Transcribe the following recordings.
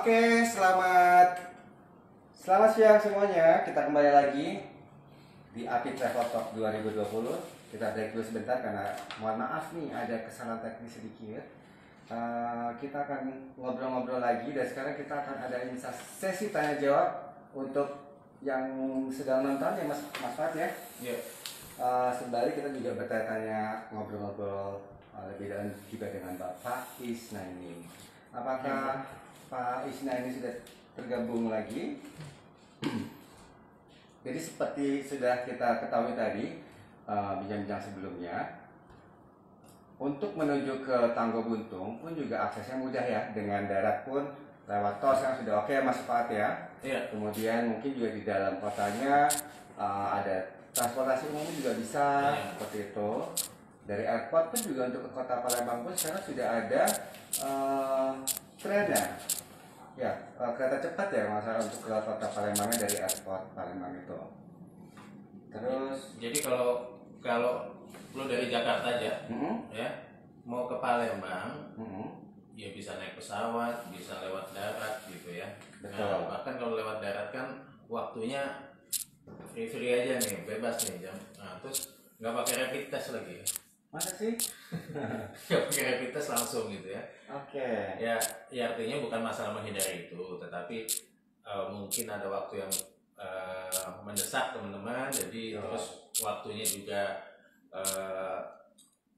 Oke, selamat siang semuanya. Kita kembali lagi di API Travel Talk 2020. Kita break dulu sebentar karena mohon maaf nih ada kesalahan teknis sedikit. Kita akan ngobrol-ngobrol lagi dan sekarang kita akan ada sesi tanya jawab untuk yang sedang nonton ya Mas Fat ya. Iya. Sembari kita juga bertanya ngobrol-ngobrol lebih dalam juga dengan Bapak Isna ini. Apakah Pak Isna ini sudah tergabung lagi? Jadi seperti sudah kita ketahui tadi bincang-bincang sebelumnya, untuk menuju ke Tanggo Buntung pun juga aksesnya mudah ya, dengan darat pun lewat tol yang sudah oke Mas Fuad ya. Iya. Kemudian mungkin juga di dalam kotanya ada transportasi umum juga bisa seperti itu. Dari airport pun juga untuk ke kota Palembang pun sekarang sudah ada trennya. Ya, kereta cepat ya masalah untuk ke kota Palembangnya dari airport Palembang itu. Terus jadi kalau lo dari Jakarta aja, ya mau ke Palembang, ya bisa naik pesawat, bisa lewat darat gitu ya. Betul. Nah, bahkan kalau lewat darat kan waktunya free aja nih, bebas nih jam. Nah, terus nggak pakai rapid test lagi. masa sih? Nggak pakai rapid test langsung gitu ya. Oke. Ya artinya bukan masalah menghindari itu, tetapi mungkin ada waktu yang mendesak teman-teman, jadi terus waktunya juga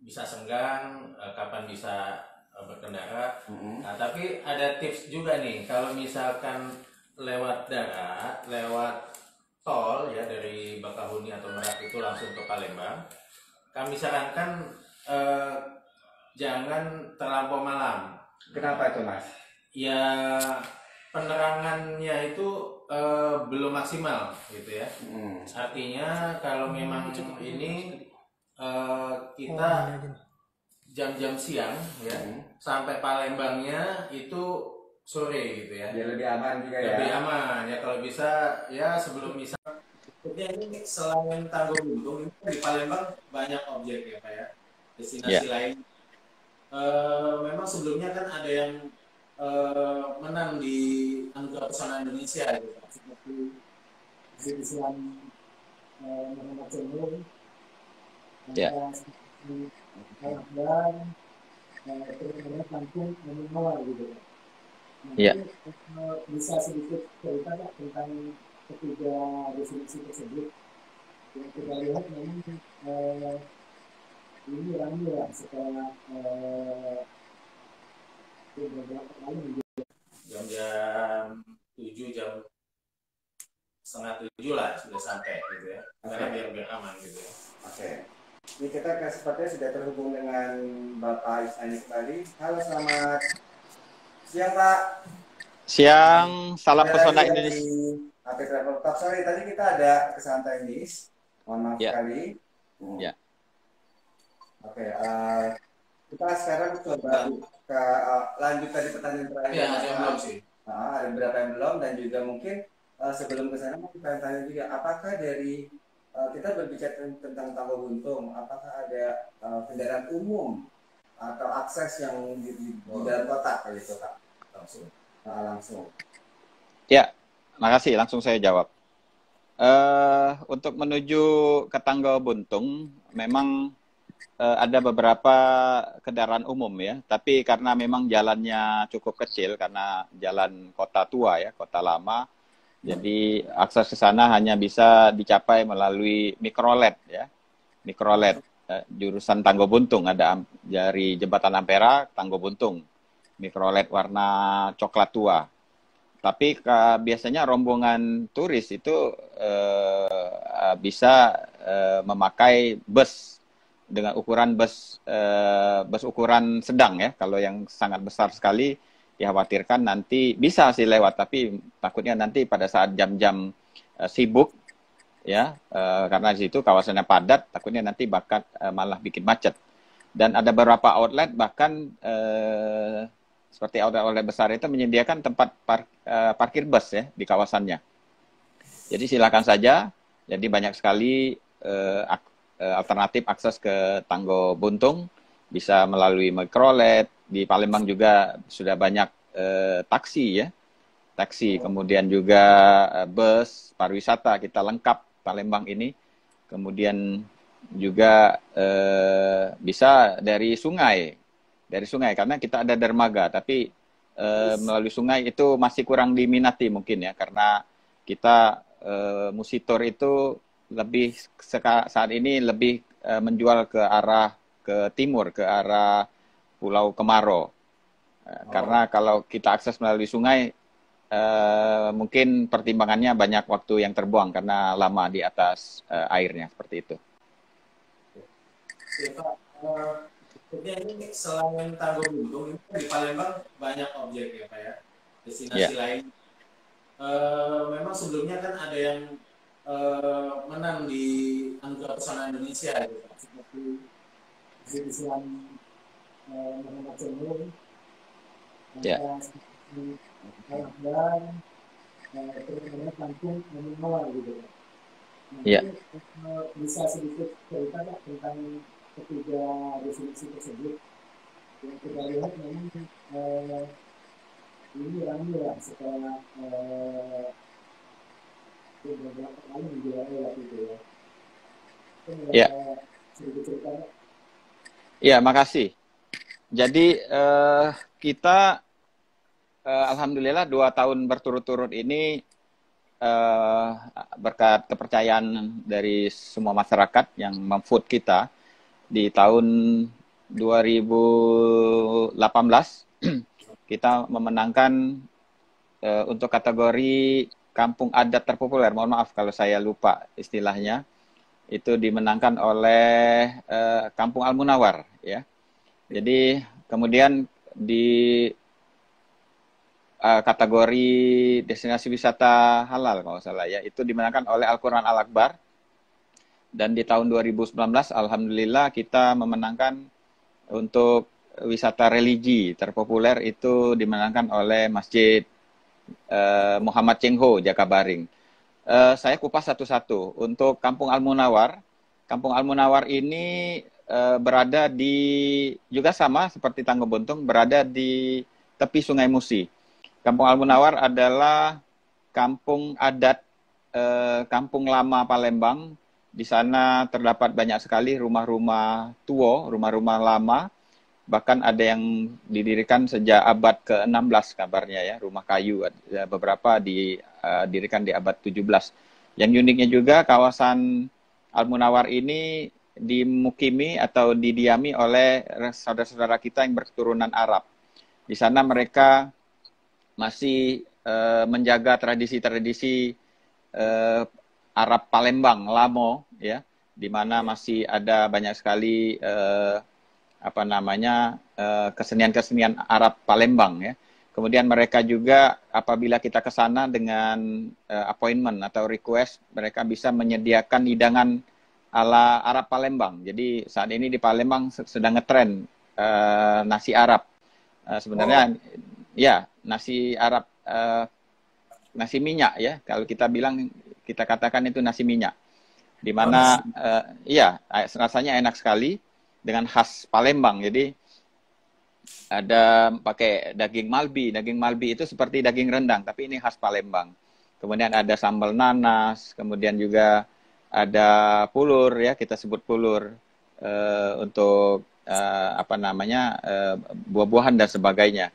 bisa senggang, kapan bisa berkendara. Nah, tapi ada tips juga nih, kalau misalkan lewat darat, lewat tol ya dari Bakahuni atau Merak itu langsung ke Palembang, kami sarankan jangan terlampau malam. Kenapa itu Mas? Ya penerangannya itu belum maksimal gitu ya. Artinya kalau memang ini kita jam-jam siang ya sampai Palembangnya itu sore gitu ya. Biar lebih aman juga ya. Lebih aman ya, kalau bisa ya sebelum misa. Ini selain Tanggo Buntung ini di Palembang banyak objek ya Pak ya, destinasi lain. Memang sebelumnya kan ada yang menang di Anugerah Pesona Indonesia gitu, seperti Islam Muhammad Cenur, dan terus langsung menawar gitu. Bisa sedikit cerita Pak tentang ketiga destinasi tersebut. Yang kita lihat memang ini ramai ya setelah beberapa kali jam 7, jam setengah 7 lah sudah sampai gitu ya. Karena biar aman gitu ya. Oke. Ini kita sepertinya sudah terhubung dengan Bapak Isna kembali. Halo, selamat siang Pak. Siang, salam pesona Indonesia. API Travel Talk. Sorry, tadi kita ada kesalahan teknis. Mohon maaf sekali. Ya. Oke, kita sekarang coba lanjut tadi pertanyaan terakhir. Ya, ada yang belum sih. Ada beberapa yang belum, dan juga mungkin sebelum ke sana mau kita tanya juga, apakah dari kita berbicara tentang Tanggo Buntung, apakah ada kendaraan umum atau akses yang di dalam kota kayak gitu Kak? Langsung. Ya, makasih. Langsung saya jawab. Untuk menuju ke Tanggo Buntung, memang ada beberapa kendaraan umum ya, tapi karena memang jalannya cukup kecil, karena jalan kota tua ya, kota lama, jadi akses ke sana hanya bisa dicapai melalui mikrolet ya, mikrolet jurusan Tanggo Buntung, ada dari Jembatan Ampera, Tanggo Buntung, mikrolet warna coklat tua. Tapi biasanya rombongan turis itu bisa memakai bus dengan ukuran bus ukuran sedang ya. Kalau yang sangat besar sekali dikhawatirkan nanti bisa sih lewat, tapi takutnya nanti pada saat jam-jam sibuk ya, karena di situ kawasannya padat, takutnya nanti malah bikin macet. Dan ada beberapa outlet bahkan seperti outlet besar itu menyediakan tempat parkir bus ya di kawasannya. Jadi silakan saja. Jadi banyak sekali alternatif akses ke Tanggo Buntung, bisa melalui mikrolet. Di Palembang juga sudah banyak taksi ya, taksi, kemudian juga bus, pariwisata, kita lengkap Palembang ini. Kemudian juga bisa dari sungai karena kita ada dermaga, tapi melalui sungai itu masih kurang diminati mungkin ya, karena kita Musitor itu lebih saat ini lebih menjual ke arah ke timur, ke arah Pulau Kemaro. Karena kalau kita akses melalui sungai, mungkin pertimbangannya banyak waktu yang terbuang karena lama di atas airnya, seperti itu. Ya, Pak. Jadi ini selain Tanggung Buntung, ini di Palembang banyak objek ya Pak ya, destinasi lain. Memang sebelumnya kan ada yang menang di Anugerah Pesona Indonesia gitu Pak, seperti Zidane Muhammad Cenur, dan terus kampung Mawar gitu Pak. Bisa sedikit cerita Pak tentang ketiga definisi tersebut. Yang kita lihat memang ini ramai lah setelah beberapa kali menjuarai waktu itu ya. Sedikit cerita Pak. Ya, makasih. Jadi kita alhamdulillah 2 tahun berturut-turut ini berkat kepercayaan dari semua masyarakat yang memvote kita di tahun 2018 kita memenangkan untuk kategori kampung adat terpopuler. Mohon maaf kalau saya lupa istilahnya. Itu dimenangkan oleh Kampung Al-Munawar ya. Jadi kemudian di kategori destinasi wisata halal kalau salah ya, itu dimenangkan oleh Al-Quran Al-Akbar. Dan di tahun 2019 alhamdulillah kita memenangkan untuk wisata religi terpopuler, itu dimenangkan oleh Masjid Muhammad Cengho Jakabaring. Saya kupas satu-satu. Untuk Kampung Al-Munawar ini berada di, juga sama seperti Tanggung Buntung, berada di tepi Sungai Musi. Kampung Al-Munawar adalah kampung adat, kampung lama Palembang. Di sana terdapat banyak sekali rumah-rumah tua, rumah-rumah lama. Bahkan ada yang didirikan sejak abad ke-16 kabarnya ya, rumah kayu. Beberapa didirikan di abad 17. Yang uniknya juga kawasan Al-Munawar ini dimukimi atau didiami oleh saudara-saudara kita yang berketurunan Arab. Di sana mereka masih menjaga tradisi-tradisi Arab Palembang, Lamo, ya, di mana masih ada banyak sekali kesenian-kesenian Arab Palembang, ya. Kemudian mereka juga apabila kita ke sana dengan appointment atau request, mereka bisa menyediakan hidangan ala Arab Palembang. Jadi saat ini di Palembang sedang ngetren nasi Arab. Sebenarnya ya, nasi Arab, nasi minyak ya. Kalau kita bilang, kita katakan itu nasi minyak. Di mana ya, rasanya enak sekali dengan khas Palembang. Jadi ada pakai daging malbi. Daging malbi itu seperti daging rendang, tapi ini khas Palembang. Kemudian ada sambal nanas, kemudian juga ada pulur ya, kita sebut pulur untuk buah-buahan dan sebagainya.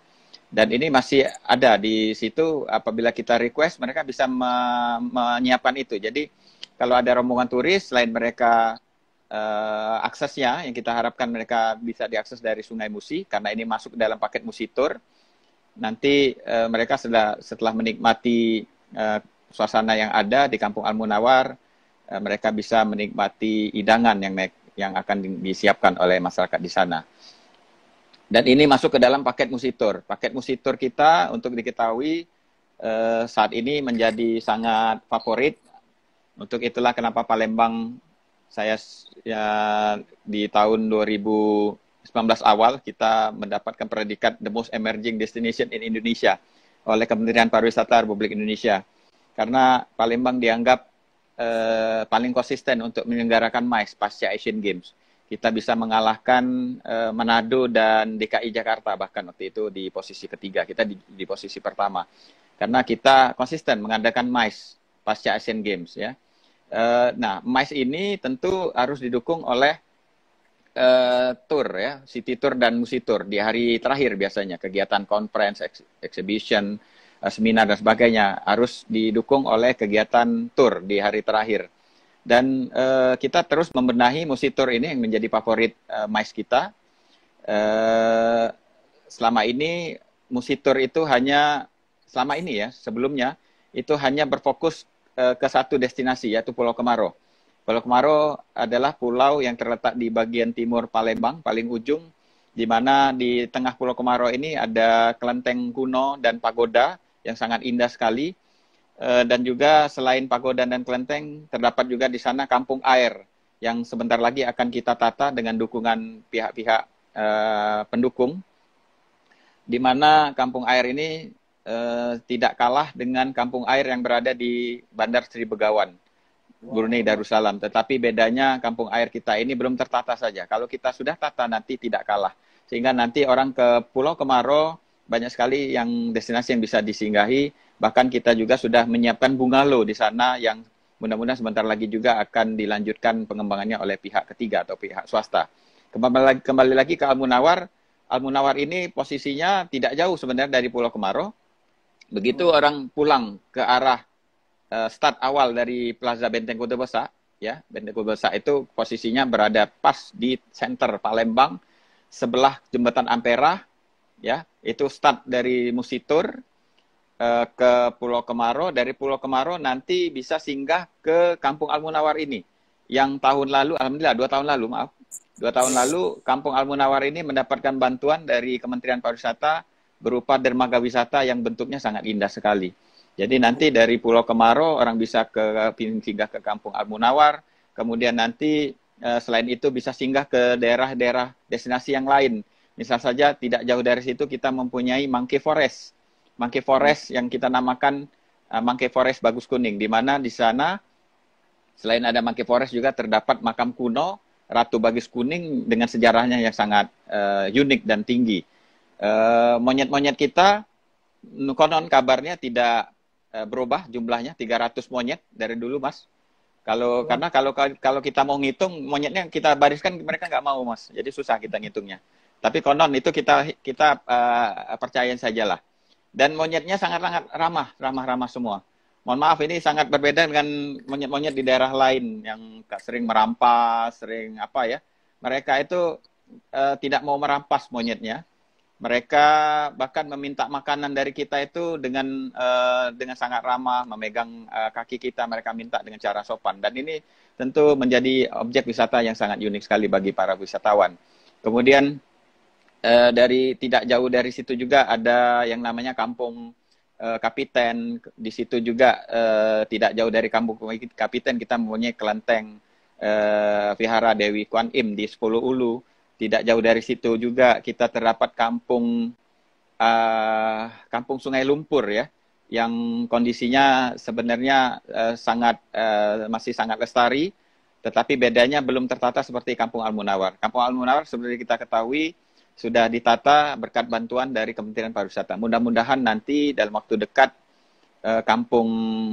Dan ini masih ada di situ, apabila kita request mereka bisa menyiapkan itu. Jadi kalau ada rombongan turis, selain mereka aksesnya yang kita harapkan mereka bisa diakses dari Sungai Musi, karena ini masuk dalam paket Musi Tour. Nanti mereka setelah menikmati suasana yang ada di Kampung Al-Munawar, mereka bisa menikmati hidangan yang akan disiapkan oleh masyarakat di sana. Dan ini masuk ke dalam paket Musi Tour. Paket Musi Tour kita, untuk diketahui, saat ini menjadi sangat favorit. Untuk itulah kenapa Palembang, saya di tahun 2019 awal kita mendapatkan predikat The Most Emerging Destination in Indonesia oleh Kementerian Pariwisata Republik Indonesia. Karena Palembang dianggap paling konsisten untuk menyelenggarakan MICE pasca Asian Games. Kita bisa mengalahkan Manado dan DKI Jakarta, bahkan waktu itu di posisi ketiga, kita di posisi pertama. karena kita konsisten mengadakan MICE pasca Asian Games ya. Nah, MICE ini tentu harus didukung oleh tour ya, city tour dan musi tour di hari terakhir biasanya, kegiatan conference, exhibition, seminar dan sebagainya harus didukung oleh kegiatan tour di hari terakhir. Dan kita terus membenahi musi tour ini yang menjadi favorit MICE kita. Selama ini musi tour itu hanya selama ini ya, sebelumnya itu hanya berfokus ke satu destinasi, yaitu Pulau Kemarau. Pulau Kemarau adalah pulau yang terletak di bagian timur Palembang, paling ujung, di mana di tengah Pulau Kemarau ini ada kelenteng kuno dan pagoda yang sangat indah sekali. Dan juga selain pagoda dan kelenteng, terdapat juga di sana kampung air yang sebentar lagi akan kita tata dengan dukungan pihak-pihak pendukung, di mana kampung air ini tidak kalah dengan kampung air yang berada di Bandar Sri Begawan, Brunei Darussalam. Tetapi bedanya kampung air kita ini belum tertata saja. Kalau kita sudah tata nanti tidak kalah. Sehingga nanti orang ke Pulau Kemarau banyak sekali yang destinasi yang bisa disinggahi. Bahkan kita juga sudah menyiapkan bungalow di sana yang mudah-mudahan sebentar lagi juga akan dilanjutkan pengembangannya oleh pihak ketiga atau pihak swasta. Kembali lagi ke Al-Munawar. Al-Munawar ini posisinya tidak jauh sebenarnya dari Pulau Kemarau. Begitu orang pulang ke arah start awal dari Plaza Benteng Kota Besar, ya, Benteng Kota Besar itu posisinya berada pas di center Palembang, sebelah Jembatan Ampera, ya, itu start dari Musi Tour ke Pulau Kemarau. Dari Pulau Kemarau nanti bisa singgah ke Kampung Al-Munawar ini, yang tahun lalu, alhamdulillah 2 tahun lalu Kampung Al-Munawar ini mendapatkan bantuan dari Kementerian Pariwisata berupa dermaga wisata yang bentuknya sangat indah sekali. Jadi nanti dari Pulau Kemarau orang bisa singgah ke Kampung Al-Munawar, kemudian nanti selain itu bisa singgah ke daerah-daerah destinasi yang lain. Misal saja tidak jauh dari situ kita mempunyai Monkey Forest. Monkey Forest yang kita namakan Monkey Forest Bagus Kuning, di mana di sana selain ada Monkey Forest juga terdapat makam kuno Ratu Bagus Kuning dengan sejarahnya yang sangat unik dan tinggi. Monyet-monyet kita konon kabarnya tidak berubah jumlahnya, 300 monyet dari dulu, Mas. Karena kalau kita mau ngitung monyetnya kita bariskan, mereka nggak mau, Mas. Jadi susah kita ngitungnya. Tapi konon itu kita percayain sajalah. Dan monyetnya sangat ramah semua. Mohon maaf, ini sangat berbeda dengan monyet-monyet di daerah lain yang sering merampas, sering apa ya. Mereka itu tidak mau merampas monyetnya. Mereka bahkan meminta makanan dari kita itu dengan sangat ramah, memegang kaki kita, mereka minta dengan cara sopan. Dan ini tentu menjadi objek wisata yang sangat unik sekali bagi para wisatawan. Kemudian tidak jauh dari situ juga ada yang namanya Kampung Kapiten. Di situ juga tidak jauh dari Kampung Kapiten kita mempunyai kelenteng Vihara Dewi Kuan Im di 10 Ulu. Tidak jauh dari situ juga kita terdapat kampung Sungai Lumpur ya, yang kondisinya sebenarnya masih sangat lestari, tetapi bedanya belum tertata seperti Kampung Al-Munawar. Kampung Al-Munawar seperti kita ketahui sudah ditata berkat bantuan dari Kementerian Pariwisata. Mudah-mudahan nanti dalam waktu dekat Kampung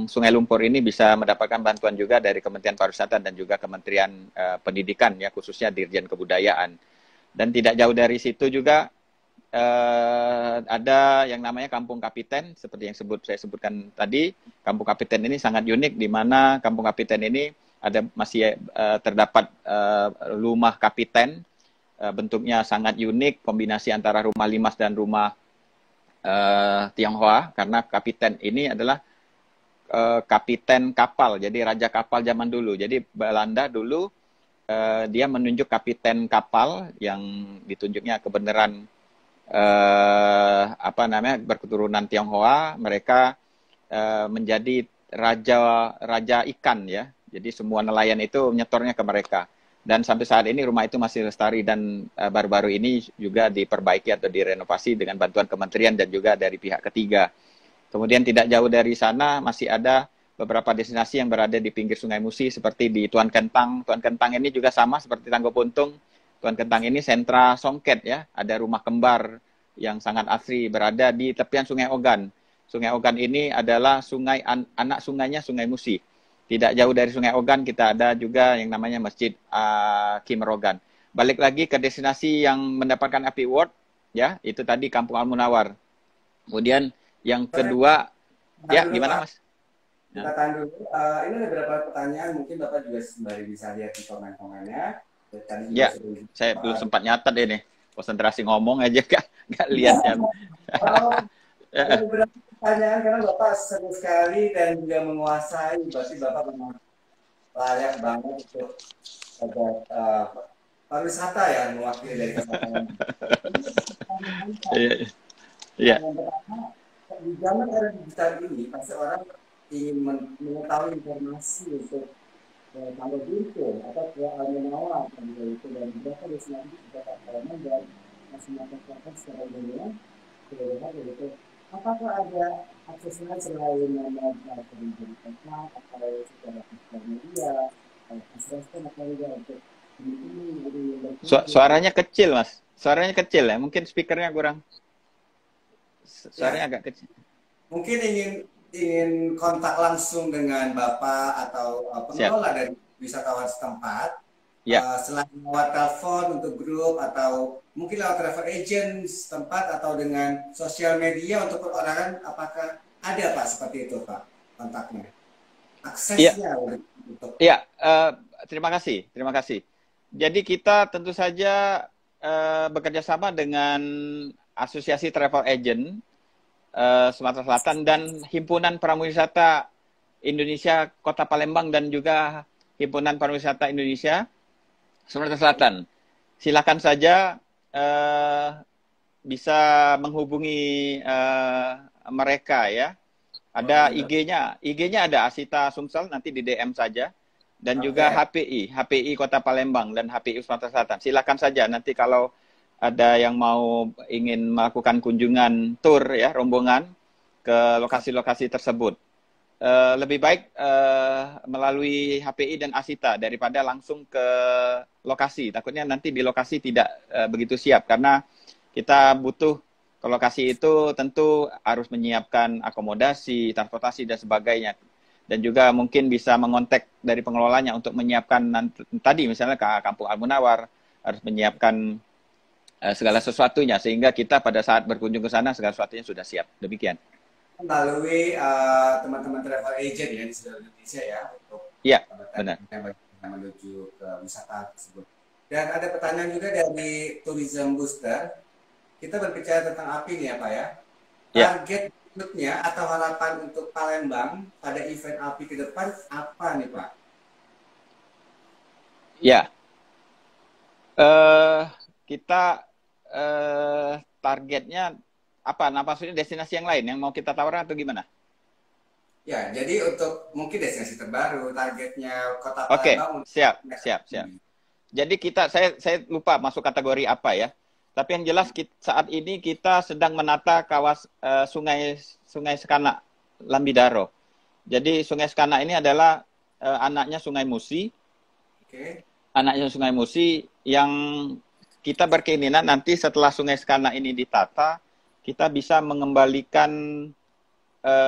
Sungai Lumpur ini bisa mendapatkan bantuan juga dari Kementerian Pariwisata dan juga Kementerian Pendidikan ya, khususnya Dirjen Kebudayaan. Dan tidak jauh dari situ juga ada yang namanya Kampung Kapiten, seperti yang saya sebutkan tadi. Kampung Kapiten ini sangat unik, di mana Kampung Kapiten ini masih terdapat rumah kapiten, bentuknya sangat unik, kombinasi antara rumah limas dan rumah Tionghoa, karena kapiten ini adalah kapiten kapal, jadi raja kapal zaman dulu. Jadi Belanda dulu dia menunjuk kapiten kapal yang ditunjuknya kebenaran berketurunan Tionghoa. Mereka menjadi raja ikan ya. Jadi semua nelayan itu nyetornya ke mereka. Dan sampai saat ini rumah itu masih lestari dan baru-baru ini juga diperbaiki atau direnovasi dengan bantuan kementerian dan juga dari pihak ketiga. Kemudian tidak jauh dari sana masih ada beberapa destinasi yang berada di pinggir Sungai Musi seperti di Tuan Kentang. Tuan Kentang ini juga sama seperti Tanggo Puntung. Tuan Kentang ini sentra songket ya, ada rumah kembar yang sangat asri berada di tepian Sungai Ogan. Sungai Ogan ini adalah anak sungainya Sungai Musi. Tidak jauh dari Sungai Ogan kita ada juga yang namanya Masjid Kim Rogan. Balik lagi ke destinasi yang mendapatkan API Award, ya, itu tadi Kampung Al-Munawar. Kemudian yang kedua, ya gimana Mas? Kita tahan dulu. Ini ada beberapa pertanyaan, mungkin Bapak juga sembari bisa lihat di komen-komennya. Tadi juga Ya, saya belum sempat nyatet ini. Konsentrasi ngomong aja nggak lihat ya. Ada beberapa pertanyaan karena Bapak seru sekali dan juga menguasai. Berarti Bapak memang layak banget untuk pariwisata ya, mewakili dari kesehatan. Iya. Yang pertama, di zaman era digital ini, pasti orang ingin mengetahui informasi untuk kalau Bintu atau ke Al-Munawar itu dan beberapa destinasi di Kota Palembang dan masyarakat secara umum terlihat begitu. Apakah ada akses lain selain nama pendidikan tempat atau secara sosial media, akses atau juga untuk Suaranya kecil, Mas. Suaranya kecil ya. Mungkin speakernya kurang. Suaranya agak kecil. Mungkin ingin kontak langsung dengan Bapak atau pengelola dari wisatawan setempat. Selain lewat telepon untuk grup atau mungkin lewat travel agent setempat atau dengan sosial media untuk perorangan, apakah ada Pak seperti itu Pak kontaknya? Aksesnya untuk. Iya, terima kasih. Jadi kita tentu saja bekerja sama dengan Asosiasi Travel Agent Sumatera Selatan dan Himpunan Pariwisata Indonesia Kota Palembang dan juga Himpunan Pariwisata Indonesia Sumatera Selatan. Silakan saja bisa menghubungi mereka ya. Ada IG-nya ada Asita Sumsel, nanti di DM saja. Dan juga HPI Kota Palembang dan HPI Sumatera Selatan. Silakan saja nanti kalau ada yang ingin melakukan kunjungan tur ya, rombongan ke lokasi-lokasi tersebut. Lebih baik melalui HPI dan Asita daripada langsung ke lokasi. Takutnya nanti di lokasi tidak begitu siap karena kita butuh ke lokasi itu tentu harus menyiapkan akomodasi, transportasi dan sebagainya. Dan juga mungkin bisa mengontak dari pengelolanya untuk menyiapkan tadi misalnya ke Kampung Al-Munawar harus menyiapkan segala sesuatunya sehingga kita pada saat berkunjung ke sana segala sesuatunya sudah siap. Demikian. Melalui teman-teman travel agent ya di seluruh Indonesia ya untuk benar. Menuju ke wisata tersebut. Dan ada pertanyaan juga dari Tourism Booster. Kita berbicara tentang API nih ya Pak ya. Target berikutnya atau harapan untuk Palembang pada event API ke depan apa nih Pak? Ya, kita targetnya apa? Nah, maksudnya destinasi yang lain yang mau kita tawarkan atau gimana? Ya, jadi untuk mungkin destinasi terbaru, targetnya Kota Palembang. Oke, siap. Jadi saya lupa masuk kategori apa ya. Tapi yang jelas saat ini kita sedang menata sungai Sekanak Lambidaro. Jadi Sungai Sekanak ini adalah anaknya Sungai Musi. Anaknya Sungai Musi yang kita berkeinginan nanti setelah Sungai Sekanak ini ditata, kita bisa mengembalikan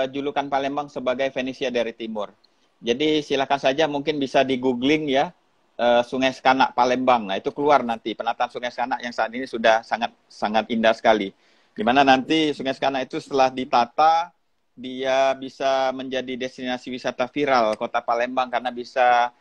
julukan Palembang sebagai Venesia dari Timur. Jadi silakan saja mungkin bisa di googling ya. Sungai Sekanak Palembang. Nah, itu keluar nanti penataan Sungai Sekanak yang saat ini sudah sangat indah sekali. Di mana nanti Sungai Sekanak itu setelah ditata dia bisa menjadi destinasi wisata viral Kota Palembang karena bisa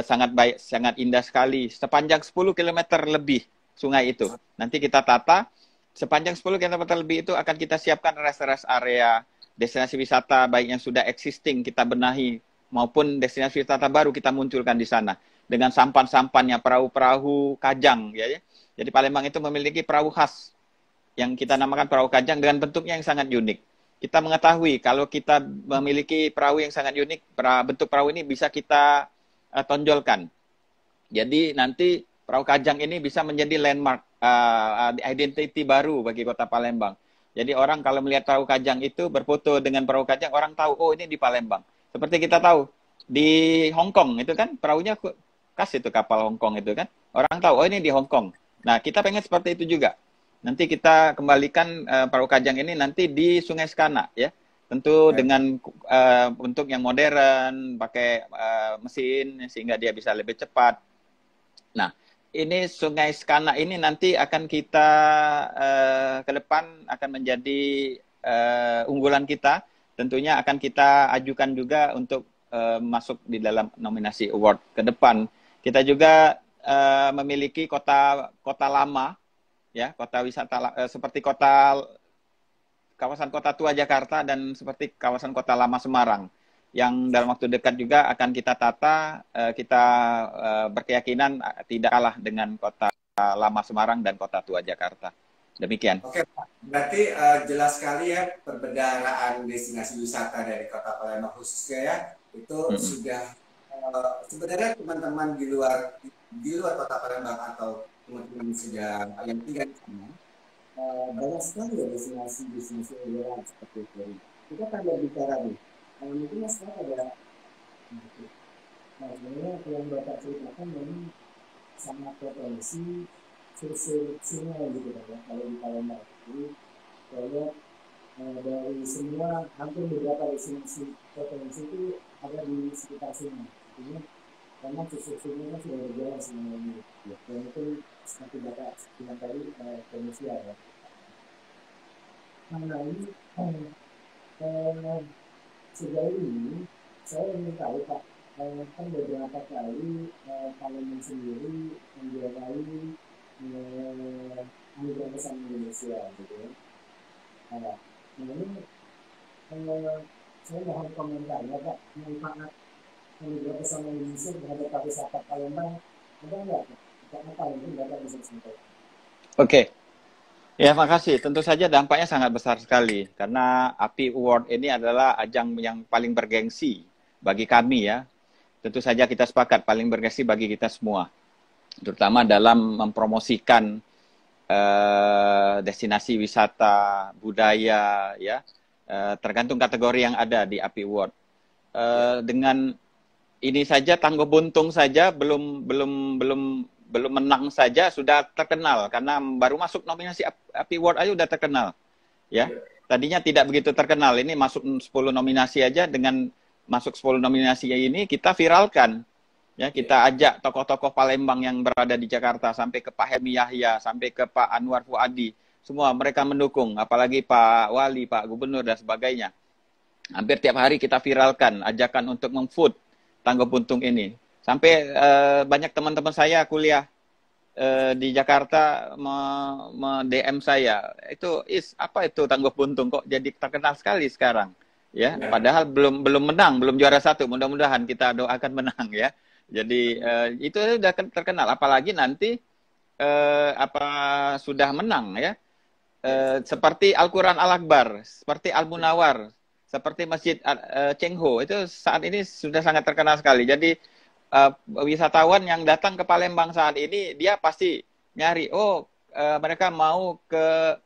sangat baik, sangat indah sekali. Sepanjang 10 km lebih sungai itu. Nanti kita tata sepanjang 10 km lebih itu akan kita siapkan rest area destinasi wisata baik yang sudah existing kita benahi maupun destinasi wisata baru kita munculkan di sana. Dengan sampan-sampannya, perahu-perahu kajang. Ya. Jadi Palembang itu memiliki perahu khas yang kita namakan perahu kajang dengan bentuknya yang sangat unik. Kita mengetahui kalau kita memiliki perahu yang sangat unik, bentuk perahu ini bisa kita tonjolkan. Jadi nanti perahu kajang ini bisa menjadi landmark, identity baru bagi Kota Palembang. Jadi orang kalau melihat perahu kajang itu berfoto dengan perahu kajang, orang tahu, oh ini di Palembang. Seperti kita tahu, di Hong Kong itu kan perahunya khas itu kapal Hong Kong itu kan. Orang tahu, oh ini di Hong Kong. Nah, kita pengen seperti itu juga. Nanti kita kembalikan perahu kajang ini nanti di Sungai Sekanak ya. tentu dengan bentuk yang modern, pakai mesin sehingga dia bisa lebih cepat. Nah, ini Sungai Skanak ini nanti akan kita ke depan akan menjadi unggulan kita. Tentunya akan kita ajukan juga untuk masuk di dalam nominasi award ke depan. Kita juga memiliki kota lama, ya, kota wisata seperti kawasan Kota Tua Jakarta dan seperti kawasan Kota Lama Semarang yang dalam waktu dekat juga akan kita tata. Kita berkeyakinan tidak kalah dengan Kota Lama Semarang dan Kota Tua Jakarta. Demikian. Oke, Pak. Berarti jelas sekali ya perbedaan destinasi wisata dari Kota Palembang khususnya ya itu sudah sebenarnya teman-teman di luar Kota Palembang atau teman-teman sudah yang tinggal di sana banyak sekali ya destinasi unggulan seperti itu. Kita kan berbicara nih, mungkin sekarang ada, sebenarnya yang Bapak ceritakan memang sangat potensi sungai gitu kan ya, kalau di Palembang. Jadi saya dari semua hampir beberapa destinasi potensi itu ada di sekitar sungai. Artinya karena sungainya sudah berjalan semuanya. Dan itu seperti Bapak bilang tadi komersial ya. Nah ini sejauh ini saya ingin tahu Pak, kan beberapa kali Palembang sendiri menjuarai anugerah pesan Indonesia gitu ya. Nah ini saya mohon komentarnya Pak, manfaat anugerah pesan Indonesia terhadap pariwisata Palembang ada nggak Pak? Apa yang Bapak bisa sampaikan? Oke. Ya, makasih. Tentu saja dampaknya sangat besar sekali. Karena API Award ini adalah ajang yang paling bergengsi bagi kami ya. Tentu saja kita sepakat paling bergengsi bagi kita semua. Terutama dalam mempromosikan destinasi wisata, budaya, ya. Tergantung kategori yang ada di API Award. Dengan ini saja Tangguh Buntung saja belum menang saja sudah terkenal karena baru masuk nominasi API Award aja udah terkenal. Ya. Tadinya tidak begitu terkenal. Ini masuk 10 nominasi aja, dengan masuk 10 nominasi ini kita viralkan. Ya, kita ajak tokoh-tokoh Palembang yang berada di Jakarta sampai ke Pak Helmi Yahya, sampai ke Pak Anwar Fuadi. Semua mereka mendukung, apalagi Pak Wali, Pak Gubernur dan sebagainya. Hampir tiap hari kita viralkan ajakan untuk memfood Tangguh Buntung ini. Sampai banyak teman-teman saya kuliah di Jakarta DM saya, apa itu Tangguh Buntung kok jadi terkenal sekali sekarang, ya. Padahal belum menang, belum juara 1. Mudah-mudahan kita doakan menang ya. Jadi itu sudah terkenal, apalagi nanti sudah menang ya. Seperti Al-Quran Al-Akbar, seperti Al-Munawar, seperti Masjid Cengho, itu saat ini sudah sangat terkenal sekali. Jadi wisatawan yang datang ke Palembang saat ini dia pasti nyari, mereka mau ke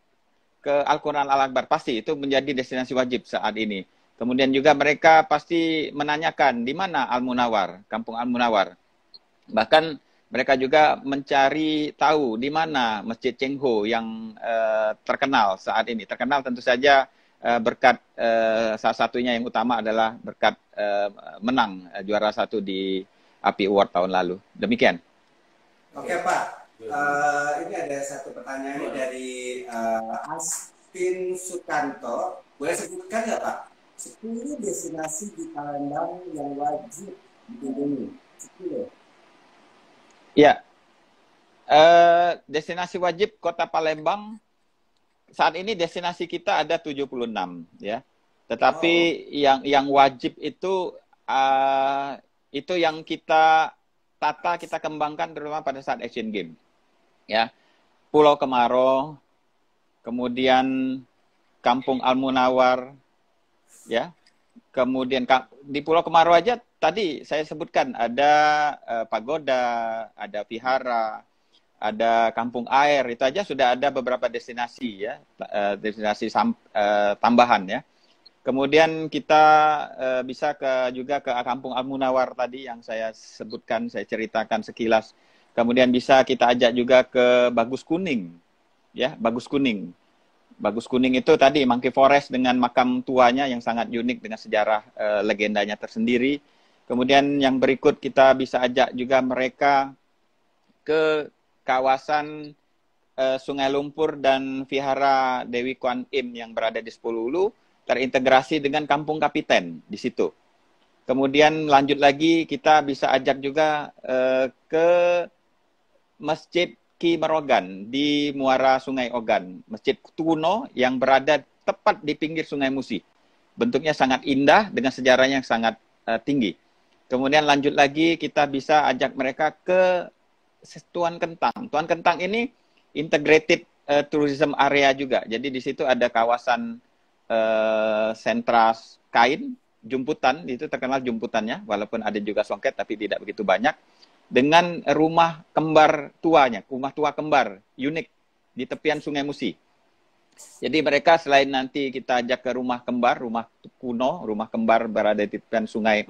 Al-Quran Al-Akbar, pasti itu menjadi destinasi wajib saat ini. Kemudian juga mereka pasti menanyakan di mana Al-Munawar, Kampung Al-Munawar. Bahkan mereka juga mencari tahu di mana Masjid Cengho yang terkenal saat ini. Terkenal tentu saja berkat salah satunya yang utama adalah berkat menang juara 1 di API Award tahun lalu. Demikian. Oke Pak, ini ada satu pertanyaan dari Astin Sukanto. Boleh sebutkan nggak Pak? 10 destinasi di Palembang yang wajib dikunjungi. 10. Ya, destinasi wajib Kota Palembang saat ini destinasi kita ada 76 ya. Tetapi yang wajib itu yang kita tata, kita kembangkan terutama pada saat Asian Games. Ya. Pulau Kemaro, kemudian Kampung Al-Munawar, ya. Kemudian di Pulau Kemaro aja tadi saya sebutkan ada pagoda, ada vihara, ada kampung air, itu aja sudah ada beberapa destinasi ya, destinasi tambahan ya. Kemudian kita bisa juga ke Kampung Al-Munawar tadi yang saya sebutkan, saya ceritakan sekilas. Kemudian bisa kita ajak juga ke Bagus Kuning, ya, Bagus Kuning. Bagus Kuning itu tadi Monkey Forest dengan makam tuanya yang sangat unik dengan sejarah legendanya tersendiri. Kemudian yang berikut kita bisa ajak juga mereka ke kawasan Sungai Lumpur dan Vihara Dewi Kwan Im yang berada di Sepuluh terintegrasi dengan Kampung Kapiten di situ. Kemudian lanjut lagi kita bisa ajak juga ke Masjid Ki Merogan di Muara Sungai Ogan, masjid kuno yang berada tepat di pinggir Sungai Musi. Bentuknya sangat indah dengan sejarahnya yang sangat tinggi. Kemudian lanjut lagi kita bisa ajak mereka ke Tuan Kentang. Tuan Kentang ini integrated tourism area juga. Jadi di situ ada kawasan sentra kain, jumputan, itu terkenal jumputannya, walaupun ada juga songket tapi tidak begitu banyak. Dengan rumah kembar tuanya, rumah tua kembar, unik di tepian Sungai Musi. Jadi mereka selain nanti kita ajak ke rumah kembar, rumah kuno, rumah kembar berada di tepian Sungai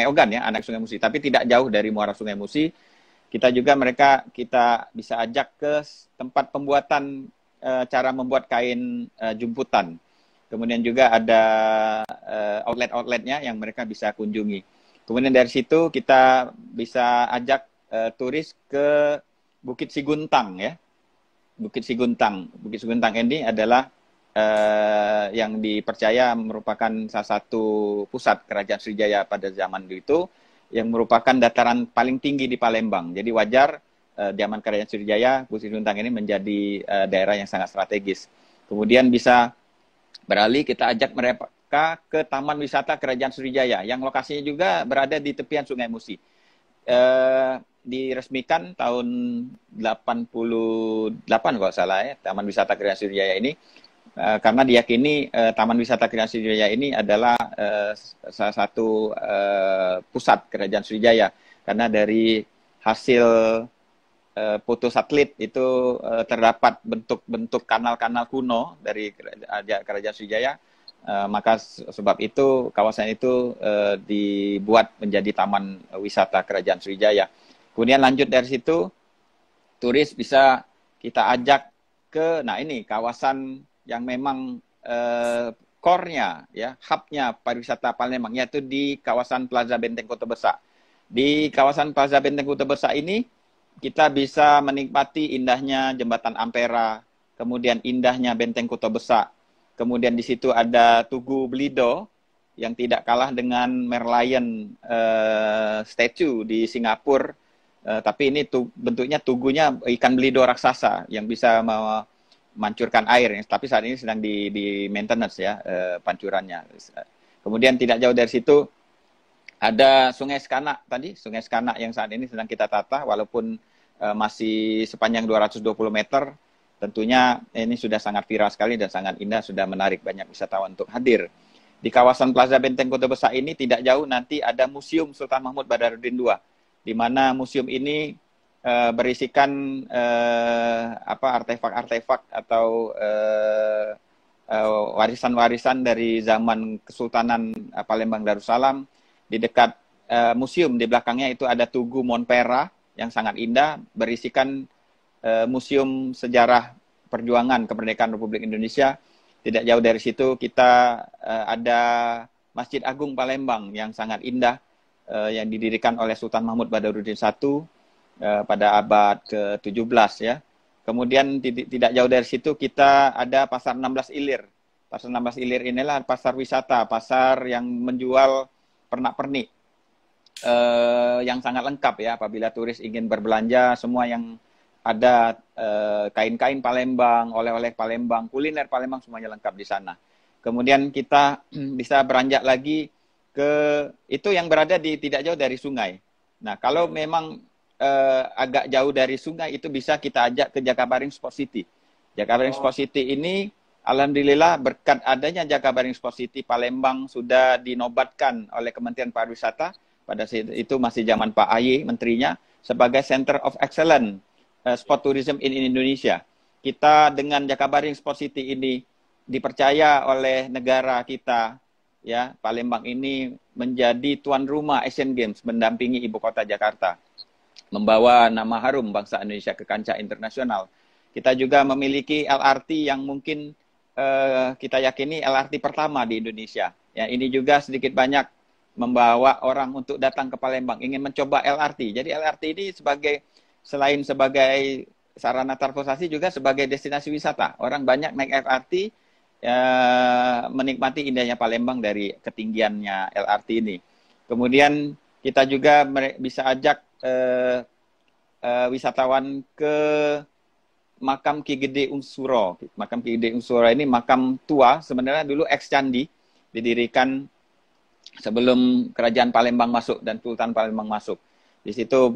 Ogan ya, anak Sungai Musi, tapi tidak jauh dari muara Sungai Musi. Kita bisa ajak ke tempat pembuatan cara membuat kain jumputan. Kemudian juga ada outlet-outletnya yang mereka bisa kunjungi. Kemudian dari situ kita bisa ajak turis ke Bukit Siguntang ya. Bukit Siguntang ini adalah yang dipercaya merupakan salah satu pusat kerajaan Sriwijaya pada zaman itu, yang merupakan dataran paling tinggi di Palembang. Jadi wajar zaman kerajaan Sriwijaya, Bukit Siguntang ini menjadi daerah yang sangat strategis. Kemudian bisa beralih kita ajak mereka ke Taman Wisata Kerajaan Sriwijaya yang lokasinya juga berada di tepian Sungai Musi. Diresmikan tahun 88 kalau salah ya, Taman Wisata Kerajaan Sriwijaya ini karena diyakini Taman Wisata Kerajaan Sriwijaya ini adalah salah satu pusat Kerajaan Sriwijaya, karena dari hasil foto satelit itu terdapat bentuk-bentuk kanal-kanal kuno dari Kerajaan Sriwijaya. Maka sebab itu kawasan itu dibuat menjadi Taman Wisata Kerajaan Sriwijaya. Kemudian lanjut dari situ, turis bisa kita ajak ke, nah ini kawasan yang memang core-nya, ya, hub-nya pariwisata Palembang, yaitu di kawasan Plaza Benteng Kota Besar. Di kawasan Plaza Benteng Kota Besar ini, kita bisa menikmati indahnya Jembatan Ampera, kemudian indahnya Benteng Kota Besar. Kemudian di situ ada Tugu Belido yang tidak kalah dengan Merlion statue di Singapura. Tapi ini bentuknya tugunya ikan belido raksasa yang bisa memancurkan air. Tapi saat ini sedang di maintenance ya pancurannya. Kemudian tidak jauh dari situ ada Sungai Sekanak tadi, Sungai Sekanak yang saat ini sedang kita tata walaupun masih sepanjang 220 meter. Tentunya ini sudah sangat viral sekali dan sangat indah, sudah menarik banyak wisatawan untuk hadir. Di kawasan Plaza Benteng Kota Besar ini tidak jauh nanti ada Museum Sultan Mahmud Badarudin II, di mana museum ini berisikan artefak-artefak atau warisan-warisan dari zaman Kesultanan Palembang Darussalam. Di dekat museum di belakangnya itu ada Tugu Monpera yang sangat indah, berisikan Museum Sejarah Perjuangan Kemerdekaan Republik Indonesia. Tidak jauh dari situ kita ada Masjid Agung Palembang yang sangat indah yang didirikan oleh Sultan Mahmud Badarudin I pada abad ke-17 ya. Kemudian tidak jauh dari situ kita ada Pasar 16 Ilir. Pasar 16 Ilir inilah pasar wisata, pasar yang menjual pernak-pernik yang sangat lengkap ya, apabila turis ingin berbelanja, semua yang ada kain-kain Palembang, oleh-oleh Palembang, kuliner Palembang, semuanya lengkap di sana. Kemudian kita bisa beranjak lagi ke itu yang berada di tidak jauh dari sungai. Nah, kalau memang agak jauh dari sungai itu bisa kita ajak ke Jakabaring Sport City. Jakabaring Sport City ini alhamdulillah berkat adanya Jakabaring Sport City, Palembang sudah dinobatkan oleh Kementerian Pariwisata pada saat itu masih zaman Pak AY menterinya sebagai Center of Excellence Sport Tourism in Indonesia. Kita dengan Jakabaring Sport City ini dipercaya oleh negara kita, ya, Palembang ini menjadi tuan rumah Asian Games mendampingi ibu kota Jakarta, membawa nama harum bangsa Indonesia ke kancah internasional. Kita juga memiliki LRT yang mungkin kita yakini LRT pertama di Indonesia. Ya, ini juga sedikit banyak membawa orang untuk datang ke Palembang, ingin mencoba LRT. Jadi LRT ini selain sebagai sarana transportasi juga sebagai destinasi wisata. Orang banyak naik LRT, menikmati indahnya Palembang dari ketinggiannya LRT ini. Kemudian kita juga bisa ajak wisatawan ke makam Ki Gede Unsuro. Makam Ki Gede Unsuro ini makam tua, sebenarnya dulu ex-candi, didirikan sebelum kerajaan Palembang masuk dan Sultan Palembang masuk. Di situ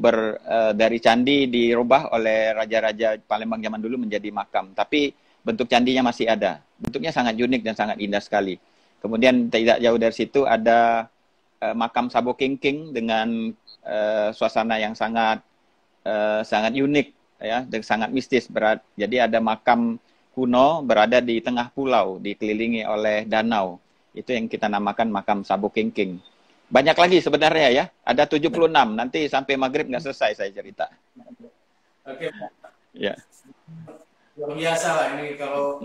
dari candi dirubah oleh raja-raja Palembang zaman dulu menjadi makam. Tapi bentuk candinya masih ada. Bentuknya sangat unik dan sangat indah sekali. Kemudian tidak jauh dari situ ada makam Sabo Kingking dengan suasana yang sangat unik, ya, dan sangat mistis. Jadi ada makam kuno berada di tengah pulau, dikelilingi oleh danau. Itu yang kita namakan makam Sabo Kingking. Banyak lagi sebenarnya ya, ada 76. Nanti sampai maghrib nggak selesai saya cerita. Oke, Pak. Ya. Luar biasa lah ini kalau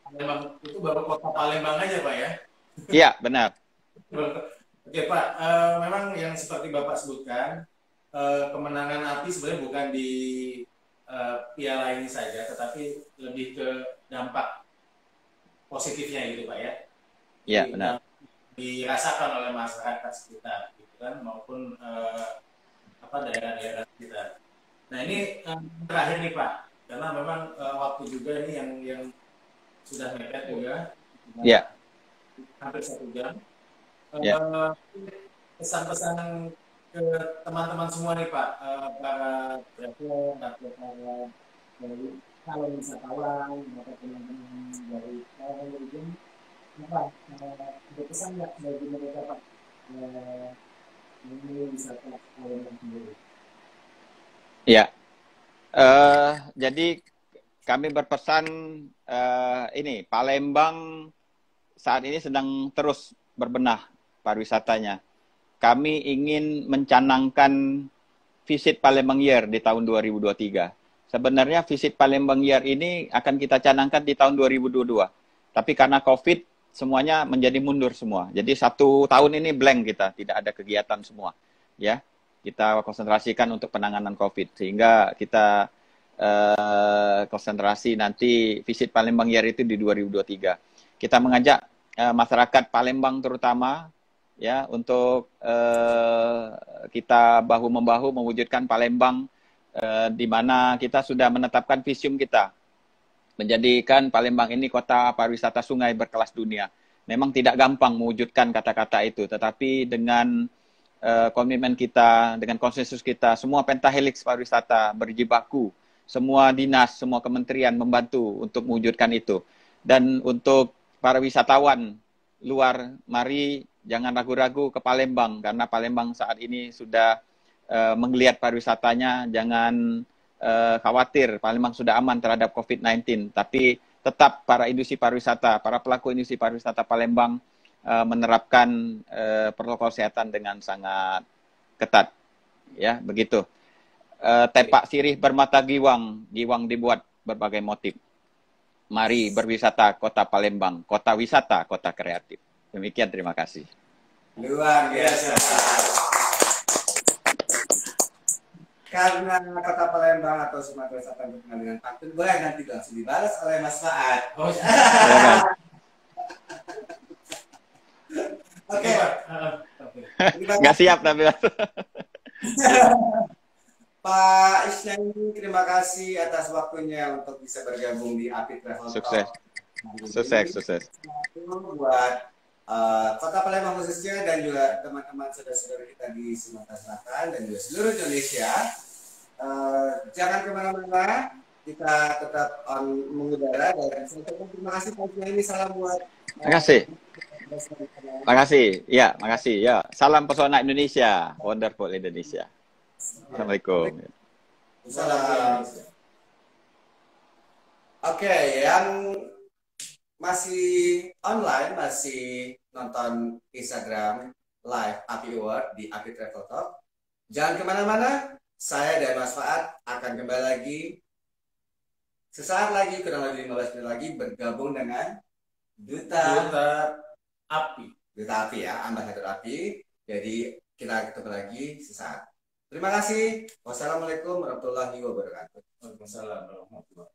Palembang itu baru kota Palembang aja, Pak ya. Iya, benar. Oke, Pak. Memang yang seperti Bapak sebutkan, kemenangan API sebenarnya bukan di piala ini saja, tetapi lebih ke dampak positifnya gitu, Pak ya. Iya, benar. Dirasakan oleh masyarakat sekitar, gitu kan, maupun daerah-daerah sekitar. Nah ini terakhir nih Pak, karena memang waktu juga ini yang sudah mepet juga, Iya. hampir 1 jam. Ya. Pesan-pesan ke teman-teman semua nih Pak, para travel, para kalau wisatawan, atau teman-teman dari region, apa ada pesan nggak bagi mereka Pak ini wisata Palembang sendiri? Ya. Jadi kami berpesan ini Palembang saat ini sedang terus berbenah pariwisatanya. Kami ingin mencanangkan Visit Palembang Year di tahun 2023. Sebenarnya Visit Palembang Year ini akan kita canangkan di tahun 2022. Tapi karena COVID semuanya menjadi mundur semua. Jadi 1 tahun ini blank kita, tidak ada kegiatan semua. Ya, kita konsentrasikan untuk penanganan COVID sehingga kita konsentrasi nanti Visit Palembang Year itu di 2023. Kita mengajak masyarakat Palembang terutama ya untuk kita bahu-membahu mewujudkan Palembang di mana kita sudah menetapkan visium kita menjadikan Palembang ini kota pariwisata sungai berkelas dunia. Memang tidak gampang mewujudkan kata-kata itu, tetapi dengan komitmen kita, dengan konsensus kita, semua pentahelix pariwisata berjibaku, semua dinas, semua kementerian membantu untuk mewujudkan itu. Dan untuk para wisatawan luar, mari jangan ragu-ragu ke Palembang, karena Palembang saat ini sudah menggeliat pariwisatanya, jangan khawatir, Palembang sudah aman terhadap COVID-19, tapi tetap para industri pariwisata, para pelaku industri pariwisata Palembang menerapkan protokol kesehatan dengan sangat ketat, ya begitu. Tepak sirih bermata giwang, giwang dibuat berbagai motif. Mari berwisata kota Palembang, kota wisata, kota kreatif. Demikian, terima kasih. Luar biasa. Karena kota Palembang atau Sumatera Selatan terkenal dengan pantun, boleh nanti langsung dibalas oleh Mas Faad. Oke. Nggak siap tapi. Pak Isnani, terima kasih atas waktunya untuk bisa bergabung di API Travel Talk. Sukses. Buat kota Palembang khususnya dan juga teman-teman saudara-saudara kita di Sumatera Selatan dan juga seluruh Indonesia. Jangan kemana-mana, kita tetap mengudara dan terima kasih Pak Isnani, salam buat. Terima kasih. Ya, makasih. Ya, salam pesona Indonesia, wonderful Indonesia. Assalamualaikum. Salam. Oke, yang masih online, masih nonton Instagram live API Award di API Travel Talk, jangan kemana-mana. Saya dan Mas Faad akan kembali lagi sesaat lagi, kurang lebih 15 menit lagi, bergabung dengan duta Duta Api. duta api ya, ambasador api. Jadi kita ketemu lagi sesaat. Terima kasih. Wassalamualaikum warahmatullahi wabarakatuh. Waalaikumsalam warahmatullahi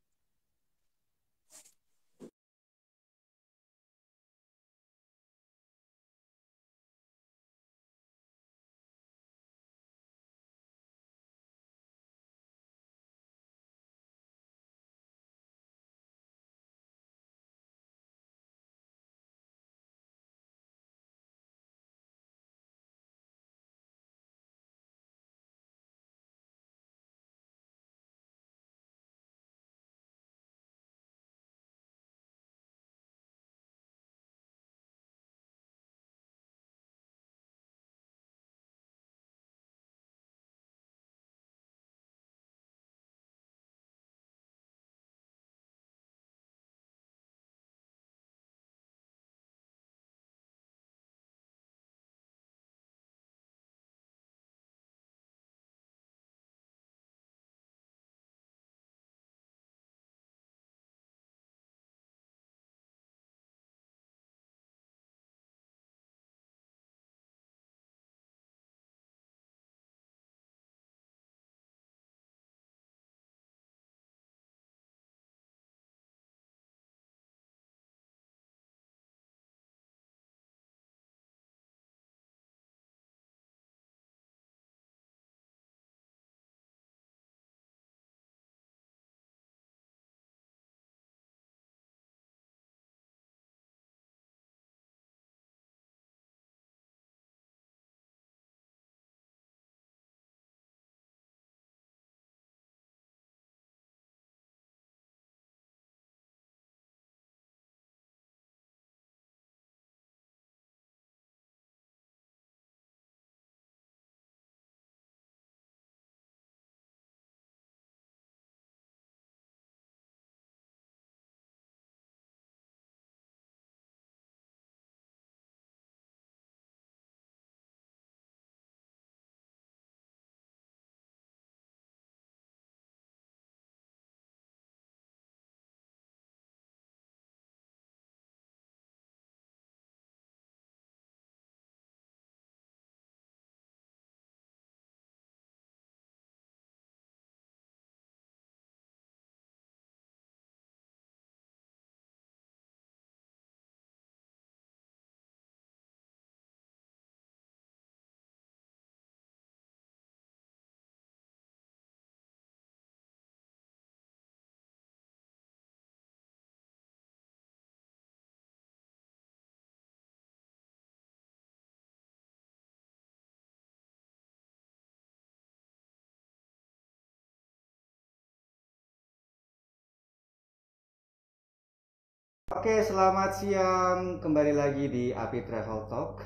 Oke, selamat siang. Kembali lagi di Api Travel Talk.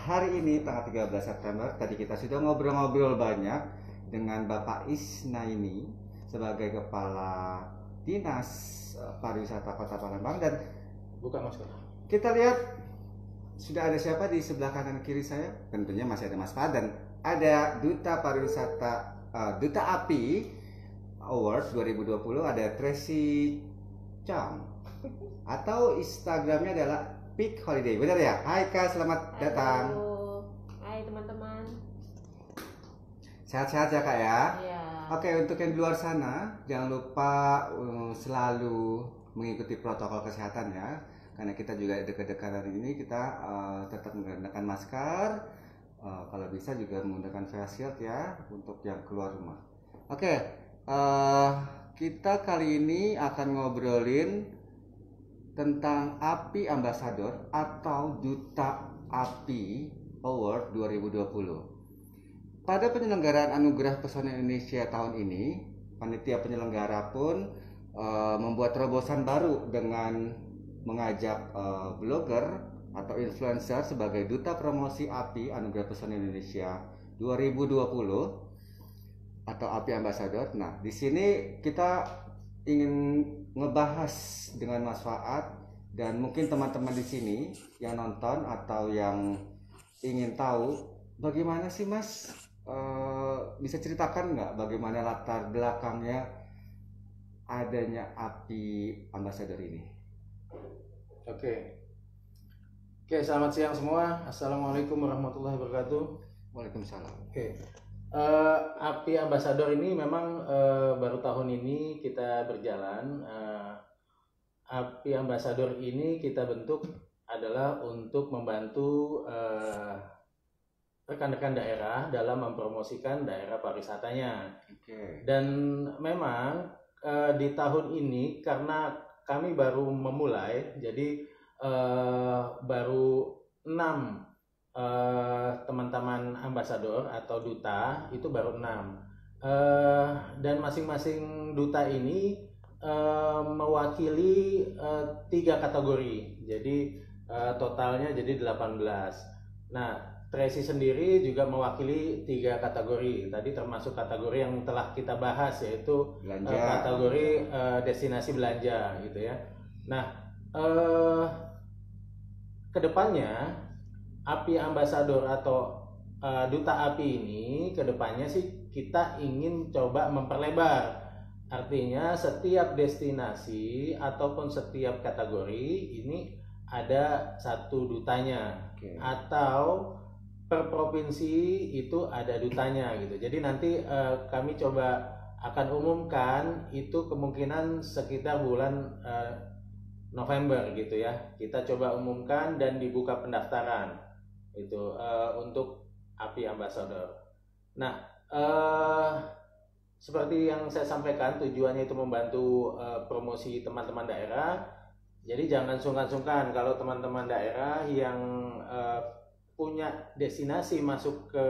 Hari ini tanggal 13 September, tadi kita sudah ngobrol-ngobrol banyak dengan Bapak Isnaini sebagai Kepala Dinas Pariwisata Kota Palembang, dan Buka masker. kita lihat sudah ada siapa di sebelah kanan kiri saya? Tentunya masih ada Mas Fadan. Ada Duta Pariwisata, Duta Api Awards 2020, ada Tracy Chang. Atau Instagramnya adalah Peak Holiday, benar ya? Hai Kak, selamat datang. Halo. Hai teman-teman. Sehat-sehat ya Kak ya? Iya. Oke, untuk yang di luar sana, jangan lupa selalu mengikuti protokol kesehatan ya. Karena kita juga dekat-dekatan ini, kita tetap menggunakan masker. Kalau bisa juga menggunakan face shield ya, untuk yang keluar rumah. Oke, kita kali ini akan ngobrolin tentang Api Ambassador atau Duta Api Award 2020. Pada penyelenggaraan Anugerah Pesona Indonesia tahun ini, panitia penyelenggara pun membuat terobosan baru dengan mengajak blogger atau influencer sebagai duta promosi Api Anugerah Pesona Indonesia 2020 atau Api Ambassador. Nah, di sini kita ingin ngebahas dengan Mas Faad, dan mungkin teman-teman di sini yang nonton atau yang ingin tahu bagaimana sih Mas, bisa ceritakan nggak bagaimana latar belakangnya adanya Api Ambassador ini? Oke. Oke, selamat siang semua. Assalamualaikum warahmatullahi wabarakatuh. Waalaikumsalam. Oke. API Ambassador ini memang baru tahun ini kita berjalan. API Ambassador ini kita bentuk adalah untuk membantu rekan-rekan daerah dalam mempromosikan daerah pariwisatanya. Oke. Dan memang di tahun ini karena kami baru memulai, jadi baru 6 teman-teman ambasador atau duta itu baru 6. Dan masing-masing duta ini mewakili 3 kategori. Jadi totalnya jadi 18. Nah, Tracy sendiri juga mewakili 3 kategori. Tadi termasuk kategori yang telah kita bahas, yaitu Belanja. kategori destinasi belanja gitu ya. Nah, kedepannya API Ambassador atau Duta API ini kedepannya sih kita ingin coba memperlebar. Artinya setiap destinasi ataupun setiap kategori ini ada satu dutanya. Oke. Atau per provinsi itu ada dutanya gitu. Jadi nanti kami coba akan umumkan itu kemungkinan sekitar bulan November gitu ya. Kita coba umumkan dan dibuka pendaftaran itu untuk API Ambassador. Nah, seperti yang saya sampaikan, tujuannya itu membantu promosi teman-teman daerah. Jadi jangan sungkan-sungkan kalau teman-teman daerah yang punya destinasi masuk ke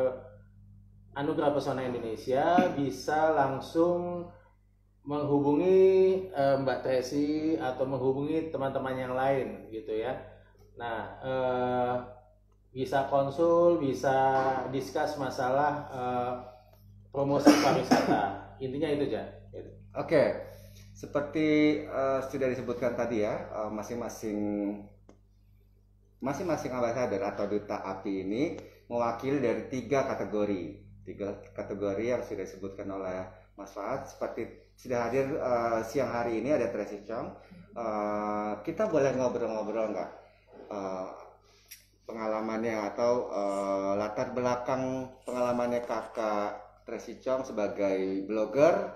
Anugerah Pesona Indonesia bisa langsung menghubungi Mbak Tracy atau menghubungi teman-teman yang lain gitu ya. Nah, bisa konsul, bisa discuss masalah promosi pariwisata. Intinya itu aja. Oke. Seperti sudah disebutkan tadi ya, masing-masing ambasador atau duta API ini mewakili dari 3 kategori. 3 kategori yang sudah disebutkan oleh Mas Faad. Seperti sudah hadir siang hari ini ada Tracy Chong. Kita boleh ngobrol-ngobrol nggak pengalamannya atau latar belakang pengalamannya kakak Tracy Chong sebagai blogger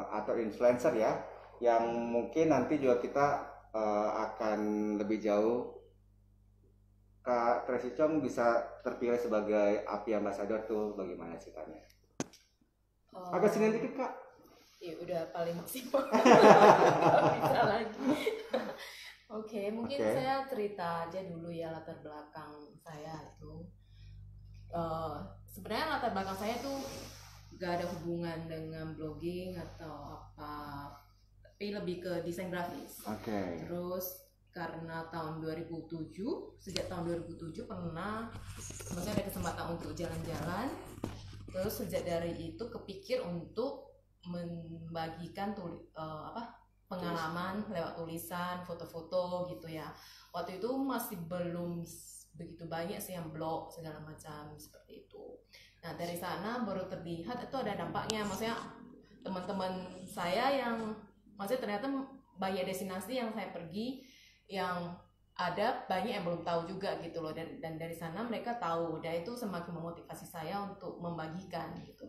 atau influencer ya, yang mungkin nanti juga kita akan lebih jauh. Kak Tracy Chong bisa terpilih sebagai API Ambassador tuh bagaimana ceritanya? Agak sini dikit Kak. Ya udah paling maksimal. Nggak bisa lagi. Oke, mungkin Oke. saya cerita aja dulu ya latar belakang saya itu. Sebenarnya latar belakang saya tuh gak ada hubungan dengan blogging atau apa, tapi lebih ke desain grafis. Oke. Terus karena tahun 2007, sejak tahun 2007 pernah maksudnya ada kesempatan untuk jalan-jalan. Terus sejak dari itu kepikir untuk membagikan pengalaman lewat tulisan, foto-foto gitu ya. Waktu itu masih belum begitu banyak sih yang blog segala macam seperti itu. Nah, dari sana baru terlihat itu ada dampaknya. Maksudnya teman-teman saya yang maksudnya ternyata banyak destinasi yang saya pergi yang ada banyak yang belum tahu juga gitu loh, dan dari sana mereka tahu, dan itu semakin memotivasi saya untuk membagikan gitu.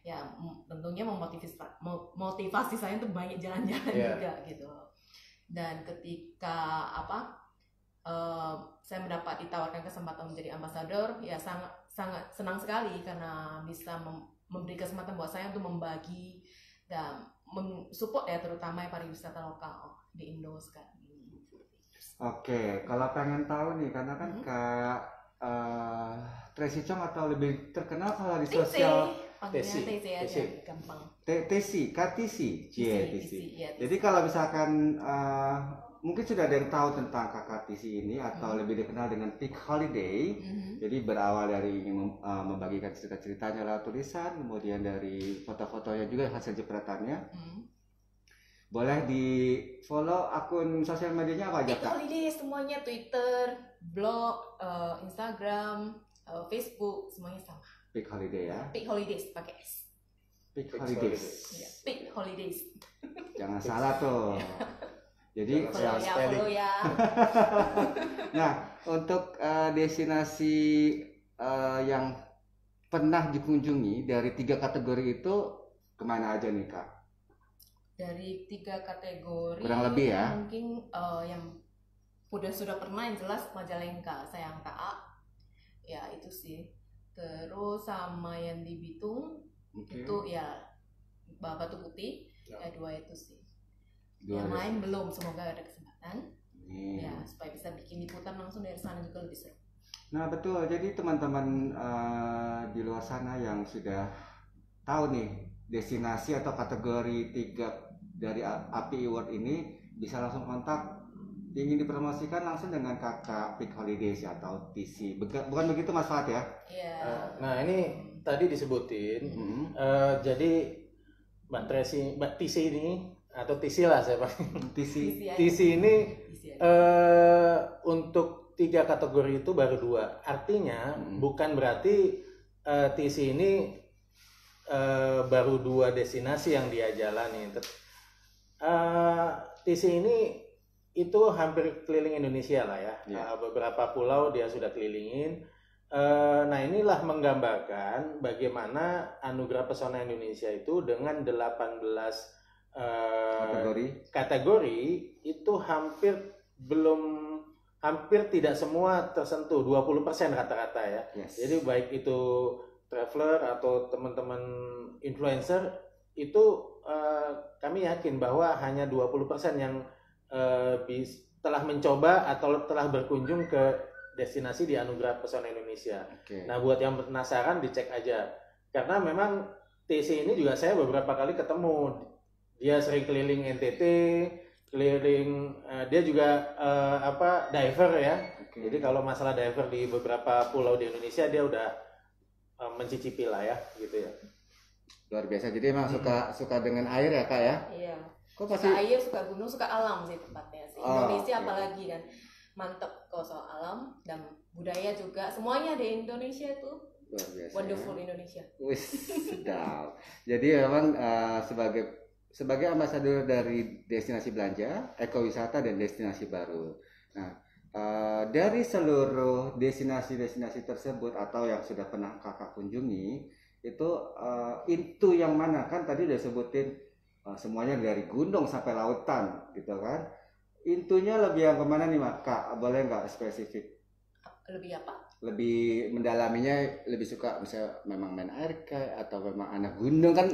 Ya tentunya motivasi saya untuk banyak jalan-jalan juga gitu loh. Dan ketika saya mendapat ditawarkan kesempatan menjadi ambasador, ya sangat senang sekali karena bisa memberi kesempatan buat saya untuk membagi dan mensupport ya terutama pariwisata lokal di Indo sekarang ini. Oke, kalau pengen tahu nih, karena kan Kak Tracy Chong atau lebih terkenal kalau di sosial Panggilnya TC aja, gampang. TC, KTC, TC. Jadi kalau misalkan mungkin sudah ada yang tahu tentang Kakak TC ini atau lebih dikenal dengan Peak Holiday. Jadi berawal dari ingin membagikan cerita-ceritanya lewat tulisan, kemudian dari foto-fotonya juga hasil jepretannya. Boleh di follow akun sosial medianya apa aja Peak Kak? Holiday semuanya, Twitter, blog, Instagram, Facebook, semuanya sama. Peak Holiday ya. Peak Holidays pakai S. Peak Holidays. Ya, Peak Holidays. Jangan salah tuh. Jadi Jangan ya, Follow ya. nah untuk destinasi yang pernah dikunjungi dari 3 kategori itu kemana aja nih Kak? Dari 3 kategori Kurang lebih ya. mungkin yang sudah pernah yang jelas Majalengka, Sayang KA ya itu sih. Terus sama yang di Bitung Oke. itu ya Batu Putih Ya. ya 2 itu sih. Dua Yang lain destinasi. belum, semoga ada kesempatan ya Nih. supaya bisa bikin liputan langsung dari sana juga lebih seru. Nah betul, jadi teman-teman di luar sana yang sudah tahu nih destinasi atau kategori 3 dari API Award ini bisa langsung kontak, ingin dipromosikan langsung dengan kakak Peak Holidays atau TC. Bukan begitu Mas Fat ya? Iya. Nah ini tadi disebutin, Mm-hmm. jadi Mbak TC ini atau TC lah saya panggil. TC. TC ini Isi aja. untuk 3 kategori itu baru 2. Artinya bukan berarti TC ini baru 2 destinasi yang dia jalani. TC ini itu hampir keliling Indonesia lah ya. Ya. Beberapa pulau dia sudah kelilingin. Nah inilah menggambarkan bagaimana Anugerah Pesona Indonesia itu dengan 18 kategori itu hampir tidak semua tersentuh, 20% rata-rata ya. Yes. Jadi baik itu traveler atau teman-teman influencer itu kami yakin bahwa hanya 20% yang telah mencoba atau telah berkunjung ke destinasi di Anugerah Pesona Indonesia. Oke. Nah, buat yang penasaran dicek aja. Karena memang TC ini juga saya beberapa kali ketemu. Dia sering keliling NTT, dia juga diver ya. Oke. Jadi kalau masalah diver di beberapa pulau di Indonesia dia udah mencicipi lah ya, gitu ya. Luar biasa. Jadi emang suka dengan air ya Kak ya? Iya. Kok Suka pasti air, suka gunung, suka alam sih tempatnya sih. Oh, Indonesia oke. apalagi kan mantep kalau soal alam dan budaya juga. Semuanya di Indonesia itu luar biasa. wonderful Ya? Indonesia. Wih, sedap. Jadi memang sebagai ambasador dari destinasi belanja, ekowisata dan destinasi baru. Nah, dari seluruh destinasi-destinasi tersebut atau yang sudah pernah Kakak kunjungi, itu yang mana kan tadi udah sebutin semuanya dari gunung sampai lautan gitu kan. Intunya lebih yang kemana nih Kak? Boleh nggak spesifik? Lebih apa? Lebih mendalaminya, lebih suka misalnya memang main air kayak atau memang anak gunung kan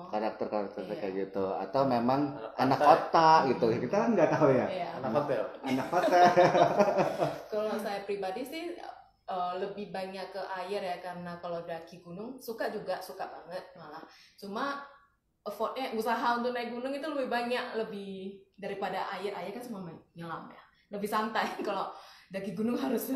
karakter Iya. kayak gitu, atau memang Anak anak kota gitu, kita kan nggak tahu ya. Iya. Anak hotel. Anak kota. Kalau saya pribadi sih lebih banyak ke air ya, karena kalau daki gunung suka banget malah. Cuma effortnya, usaha untuk naik gunung itu lebih banyak, lebih daripada air kan semua nyelam ya, lebih santai. Kalau daki gunung harus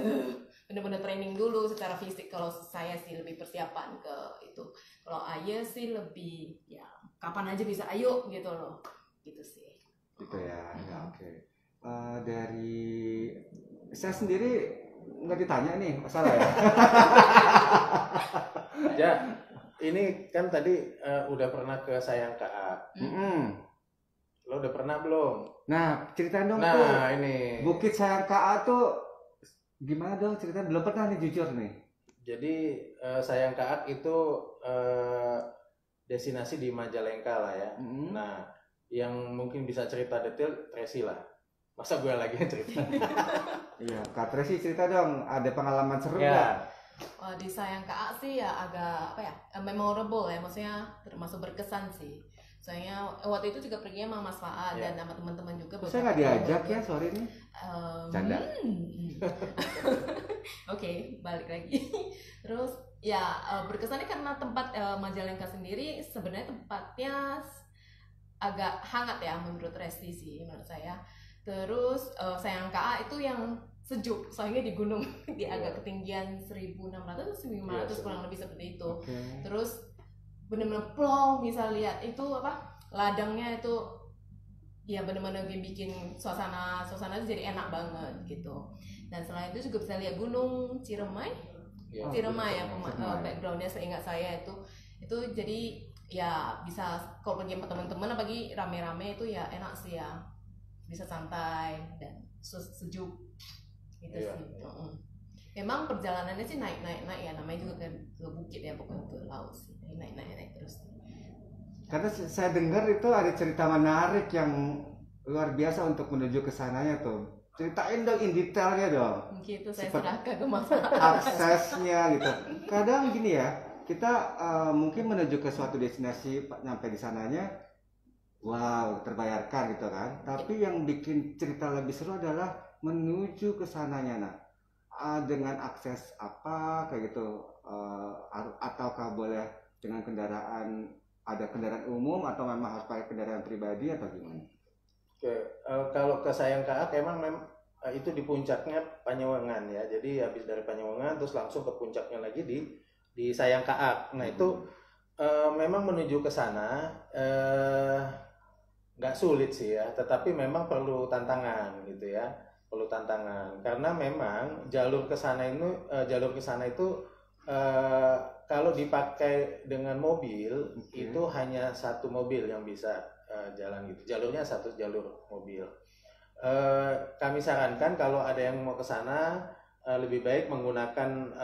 benar-benar training dulu secara fisik. Kalau saya sih lebih persiapan ke itu. Kalau air sih lebih ya kapan aja bisa, ayo gitu loh, gitu sih. Gitu ya, ya oke. Dari saya sendiri nggak ditanya nih, salah ya? Ya, ini kan tadi udah pernah ke Sayang KA. Lo udah pernah belum? Nah, ceritain dong tuh. Nah, ini. Bukit Sayang KA tuh gimana dong ceritain? Belum pernah nih jujur nih. Jadi Sayang KA itu destinasi di Majalengka lah ya. Nah, yang mungkin bisa cerita detail Tracy lah. Masa gue lagi yang cerita? Iya, Kak Tracy cerita dong, ada pengalaman seru nggak? Ya, Di Sayang KA sih ya agak memorable ya, maksudnya termasuk berkesan sih. Soalnya waktu itu juga pergi sama Mas Faad dan sama teman-teman juga. Kok saya nggak diajak ya sore ini? Canda. Oke, balik lagi. Terus ya berkesannya karena tempat Majalengka sendiri sebenarnya tempatnya agak hangat ya menurut Resti sih, menurut saya. Terus Sayang KA itu yang sejuk, soalnya di gunung di agak ketinggian 1.600 atau 1.500 kurang lebih seperti itu. Terus bener-bener plong, bisa lihat itu ladangnya itu ya bener-bener bikin suasana itu jadi enak banget gitu. Dan selain itu juga bisa lihat gunung Ciremai ya backgroundnya seingat saya itu jadi ya bisa kalau pergi sama teman-teman apalagi rame-rame itu ya enak sih ya. bisa santai dan sejuk gitu Iya, sih. iya. Memang perjalanannya sih naik ya, namanya juga ke bukit ya, bukan ke laut sih, naik terus. Karena saya dengar itu ada cerita menarik yang luar biasa untuk menuju ke sananya tuh. Ceritain dong in detailnya dong. Mungkin itu saya Seperti- serahkan ke Mas. Aksesnya gitu. Kadang gini ya, kita mungkin menuju ke suatu destinasi, nyampe di sananya, wow, terbayarkan gitu kan. Tapi yang bikin cerita lebih seru adalah menuju ke sananya, nah. Dengan akses apa kayak gitu, ataukah boleh dengan kendaraan, ada kendaraan umum atau memang harus pakai kendaraan pribadi atau gimana? Oke, kalau ke Sayangkaak emang itu di puncaknya Panyawangan ya. Jadi habis dari Panyawangan terus langsung ke puncaknya lagi di Sayangkaak. Nah itu memang menuju ke sana nggak sulit sih ya, tetapi memang perlu tantangan gitu ya, perlu tantangan karena memang jalur ke sana itu kalau dipakai dengan mobil itu hanya satu mobil yang bisa jalan gitu, jalurnya satu jalur mobil. Kami sarankan kalau ada yang mau ke sana lebih baik menggunakan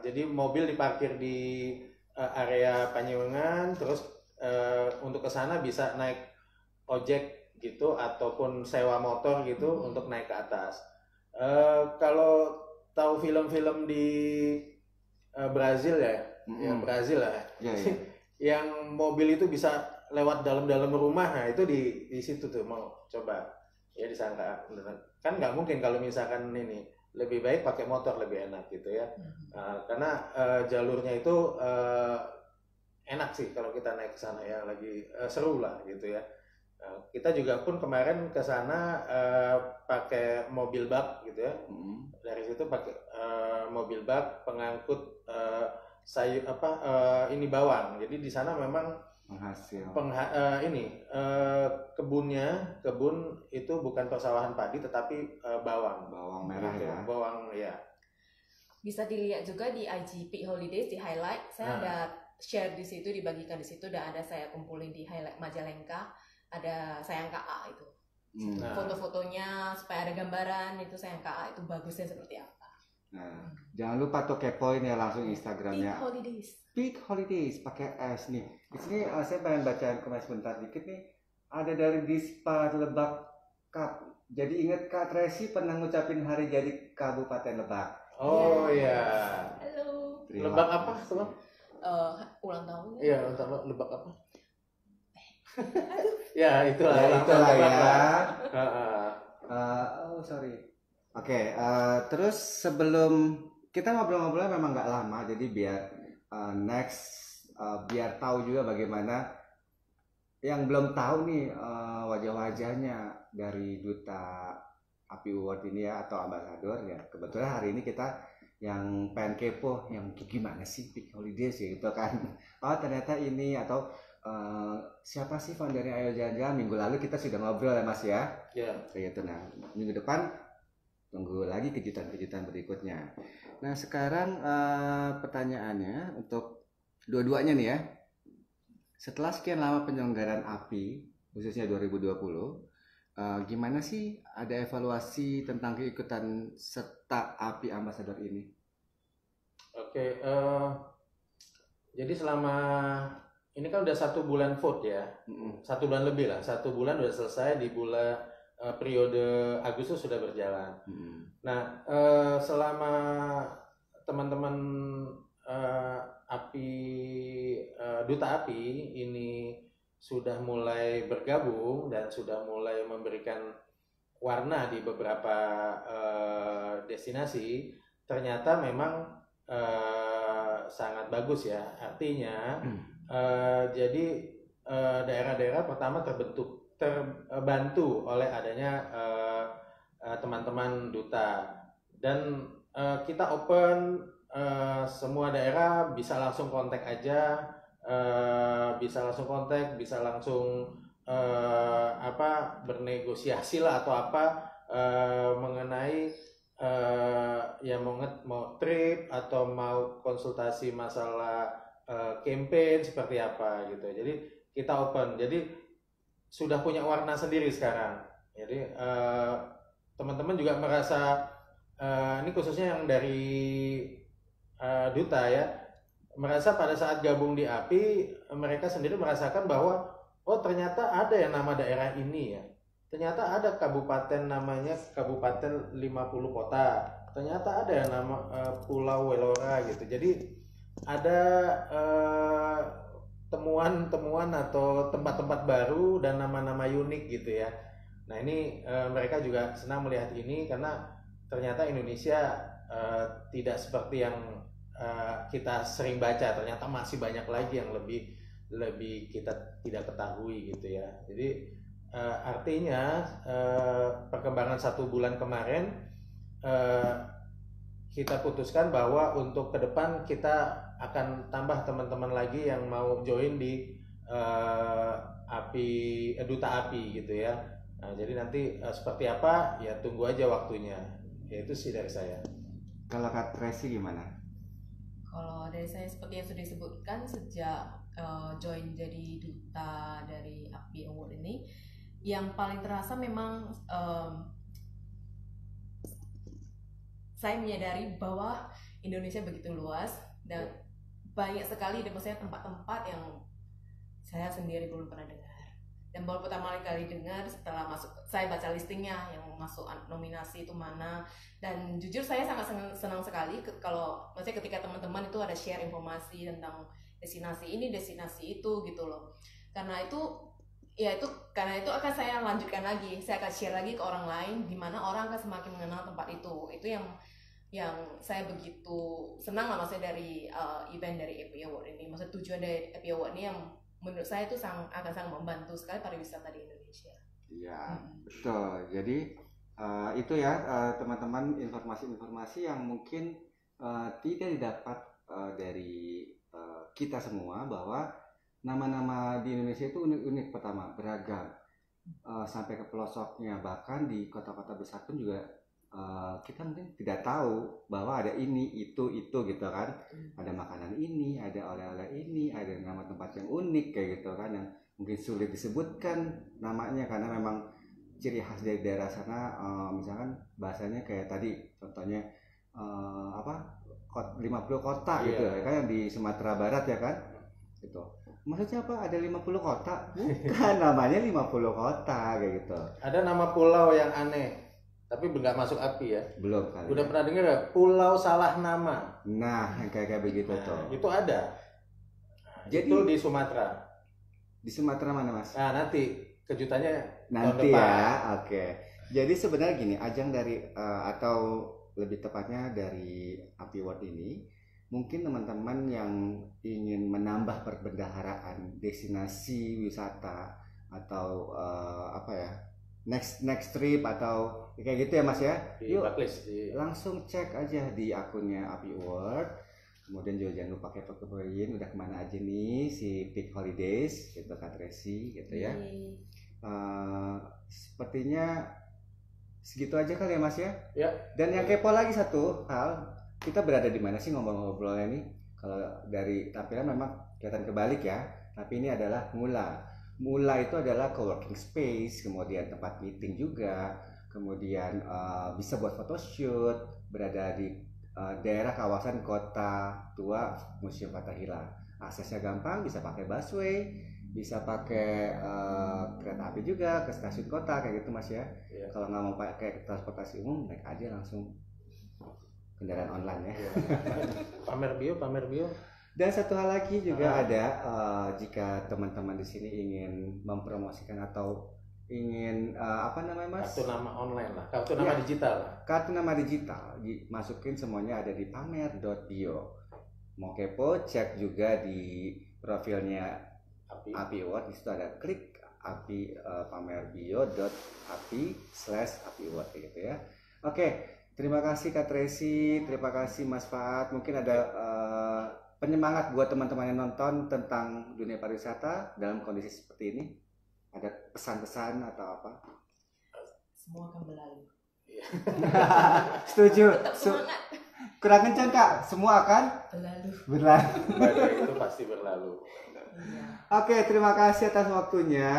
jadi mobil diparkir di area Panyawangan, terus untuk ke sana bisa naik ojek gitu ataupun sewa motor gitu untuk naik ke atas. Kalau tahu film-film di Brazil ya, ya Brazil lah, yang mobil itu bisa lewat dalam rumah, nah itu di situ tuh mau coba ya disangka kan nggak mungkin kalau misalkan ini lebih baik pakai motor lebih enak gitu ya, karena jalurnya itu enak sih kalau kita naik ke sana ya, lagi seru lah gitu ya. Kita juga pun kemarin ke sana pakai mobil bak gitu ya. Dari situ pakai mobil bak pengangkut ini bawang. Jadi di sana memang Penghasil. Kebun itu bukan persawahan padi tetapi bawang. Bawang merah gitu. ya. Bawang ya. Bisa dilihat juga di IG Peak Holidays di highlight. Saya ada share di situ, dibagikan di situ, dan ada saya kumpulin di highlight Majalengka. Ada Sayangkaak itu. Foto-fotonya supaya ada gambaran itu Sayangkaak itu bagusnya seperti apa. Nah, jangan lupa tuh kepoin ya langsung Instagramnya. Peak Holidays. Peak Holidays pakai S nih. Di sini saya pengen bacain komen sebentar dikit nih. Ada dari Dispa Lebak Cup. Jadi ingat Kak Tracy pernah ngucapin hari jadi Kabupaten Lebak. Oh ya. Halo. Lebak apa teman? Ulang tahun. Iya, Lebak apa? Ya itulah Ya, itulah ya. Oh Sorry. Oke, terus sebelum kita ngobrol-ngobrol memang nggak lama, jadi biar biar tahu juga bagaimana yang belum tahu nih wajah-wajahnya dari Duta Api Award ini ya, atau ambasador ya. Kebetulan hari ini kita yang pengen kepo, yang gimana sih Peak Holidays ya gitu kan. Oh ternyata ini, atau siapa sih foundernya Ayo Jalan-Jalan. Minggu lalu kita sudah ngobrol ya Mas ya. Iya. Kayak gitu. Nah minggu depan tunggu lagi kejutan-kejutan berikutnya. Nah sekarang pertanyaannya untuk dua-duanya nih ya. Setelah sekian lama penyelenggaraan API khususnya 2020, gimana sih ada evaluasi tentang keikutan serta API Ambassador ini? Oke, jadi selama ini kan udah 1 bulan vote ya, 1 bulan lebih lah, 1 bulan udah selesai, di bulan periode Agustus sudah berjalan. Nah, selama teman-teman Duta Api ini sudah mulai bergabung dan sudah mulai memberikan warna di beberapa destinasi, ternyata memang sangat bagus ya. Artinya jadi daerah-daerah pertama terbantu oleh adanya teman-teman duta, dan kita open, semua daerah bisa langsung kontak aja, bisa langsung bernegosiasi lah atau apa mengenai mau trip atau mau konsultasi masalah campaign seperti apa gitu. Jadi kita open, jadi sudah punya warna sendiri sekarang Jadi teman-teman juga merasa ini khususnya yang dari duta ya, merasa pada saat gabung di API mereka sendiri merasakan bahwa oh ternyata ada yang nama daerah ini ya, ternyata ada kabupaten namanya Kabupaten 50 Kota, ternyata ada yang nama Pulau Welora gitu. Jadi ada temuan-temuan atau tempat-tempat baru dan nama-nama unik gitu ya. Nah ini mereka juga senang melihat ini karena ternyata Indonesia tidak seperti yang kita sering baca, ternyata masih banyak lagi yang lebih kita tidak ketahui gitu ya. Jadi artinya perkembangan 1 bulan kemarin kita putuskan bahwa untuk ke depan kita akan tambah teman-teman lagi yang mau join di duta API gitu ya. Nah, jadi nanti seperti apa ya tunggu aja waktunya. Ya itu sih dari saya. Kalau Kak Tracy gimana? Kalau dari saya seperti yang sudah disebutkan sejak join jadi duta dari API Award ini, yang paling terasa memang saya menyadari bahwa Indonesia begitu luas dan banyak sekali maksudnya tempat-tempat yang saya sendiri belum pernah dengar. Dan baru pertama kali dengar setelah masuk, saya baca listingnya yang masuk nominasi itu mana. Dan jujur saya sangat senang sekali kalau maksudnya ketika teman-teman itu ada share informasi tentang destinasi ini, destinasi itu gitu loh. Karena itu akan saya lanjutkan lagi, saya akan share lagi ke orang lain, di mana orang akan semakin mengenal tempat itu. Itu yang saya begitu senang lah maksudnya dari event dari API Award ini. Maksud tujuan dari API Award ini yang menurut saya itu akan sangat membantu sekali pariwisata di Indonesia. Iya, betul. Jadi itu ya teman-teman, informasi-informasi yang mungkin tidak didapat dari kita semua, bahwa nama-nama di Indonesia itu unik-unik. Pertama, beragam, sampai ke pelosoknya, bahkan di kota-kota besar pun juga kita mungkin tidak tahu bahwa ada ini, itu gitu kan. Ada makanan ini, ada oleh-oleh ini, ada nama tempat yang unik kayak gitu kan, yang mungkin sulit disebutkan namanya karena memang ciri khas dari daerah sana. Misalkan bahasanya kayak tadi contohnya 50 kota gitu ya kan, yang di Sumatera Barat ya kan gitu. Maksudnya apa? Ada 50 kota? Bukan, namanya 50 kota kayak gitu. Ada nama pulau yang aneh tapi nggak masuk API ya? Belum kali. Udah pernah dengar ya? Pulau salah nama. Nah, kayak begitu tuh. Itu ada. Jadi itu di Sumatera. Di Sumatera mana, Mas? Nah, nanti kejutannya nanti ya. Oke. Jadi sebenarnya gini, ajang dari atau lebih tepatnya dari API Award ini, mungkin teman-teman yang ingin menambah perbendaharaan destinasi wisata atau next trip atau kayak gitu ya Mas ya. Yuk langsung cek aja di akunnya API Award. Kemudian juga jangan lupa kepoin udah kemana aja nih si Peak Holidays gitu Kak Tracy gitu ya. Sepertinya segitu aja kali ya Mas ya. Ya. Dan yang kepo lagi satu hal, kita berada di mana sih ngobrol-ngobrolnya nih? Kalau dari tampilan memang kelihatan kebalik ya, tapi ini adalah Mula. Mula itu adalah co-working space, kemudian tempat meeting juga, kemudian bisa buat photoshoot, berada di daerah kawasan Kota Tua Museum Fathahillah. Aksesnya gampang, bisa pakai busway, bisa pakai kereta api juga ke stasiun kota kayak gitu Mas ya. Kalau nggak mau pakai transportasi umum, naik aja langsung kendaraan online ya. Pamer bio. Dan satu hal lagi juga ada, jika teman-teman di sini ingin mempromosikan atau ingin Mas? Kartu nama online lah, kartu nama digital lah. Kartu nama digital dimasukin semuanya ada di pamer.bio. Mau kepo cek juga di profilnya API Award, di situ ada klik API pamerbio.api/API Award gitu ya. Oke, terima kasih Kak Tracy, terima kasih Mas Fahad. Mungkin ada penyemangat buat teman-teman yang nonton tentang dunia pariwisata dalam kondisi seperti ini. Ada pesan-pesan atau apa? Semua akan berlalu. Setuju. Tetap semangat. Kurang kencang Kak, semua akan berlalu. Badai itu pasti berlalu. Iya. Oke, terima kasih atas waktunya.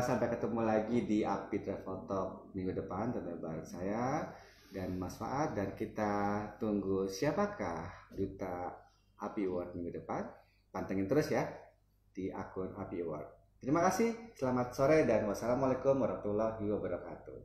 Sampai ketemu lagi di API Travel Talk minggu depan, tentunya bareng saya dan Mas Faad, dan kita tunggu siapakah duta API Award minggu depan. Pantengin terus ya di akun API Award. Terima kasih, selamat sore dan wassalamualaikum warahmatullahi wabarakatuh.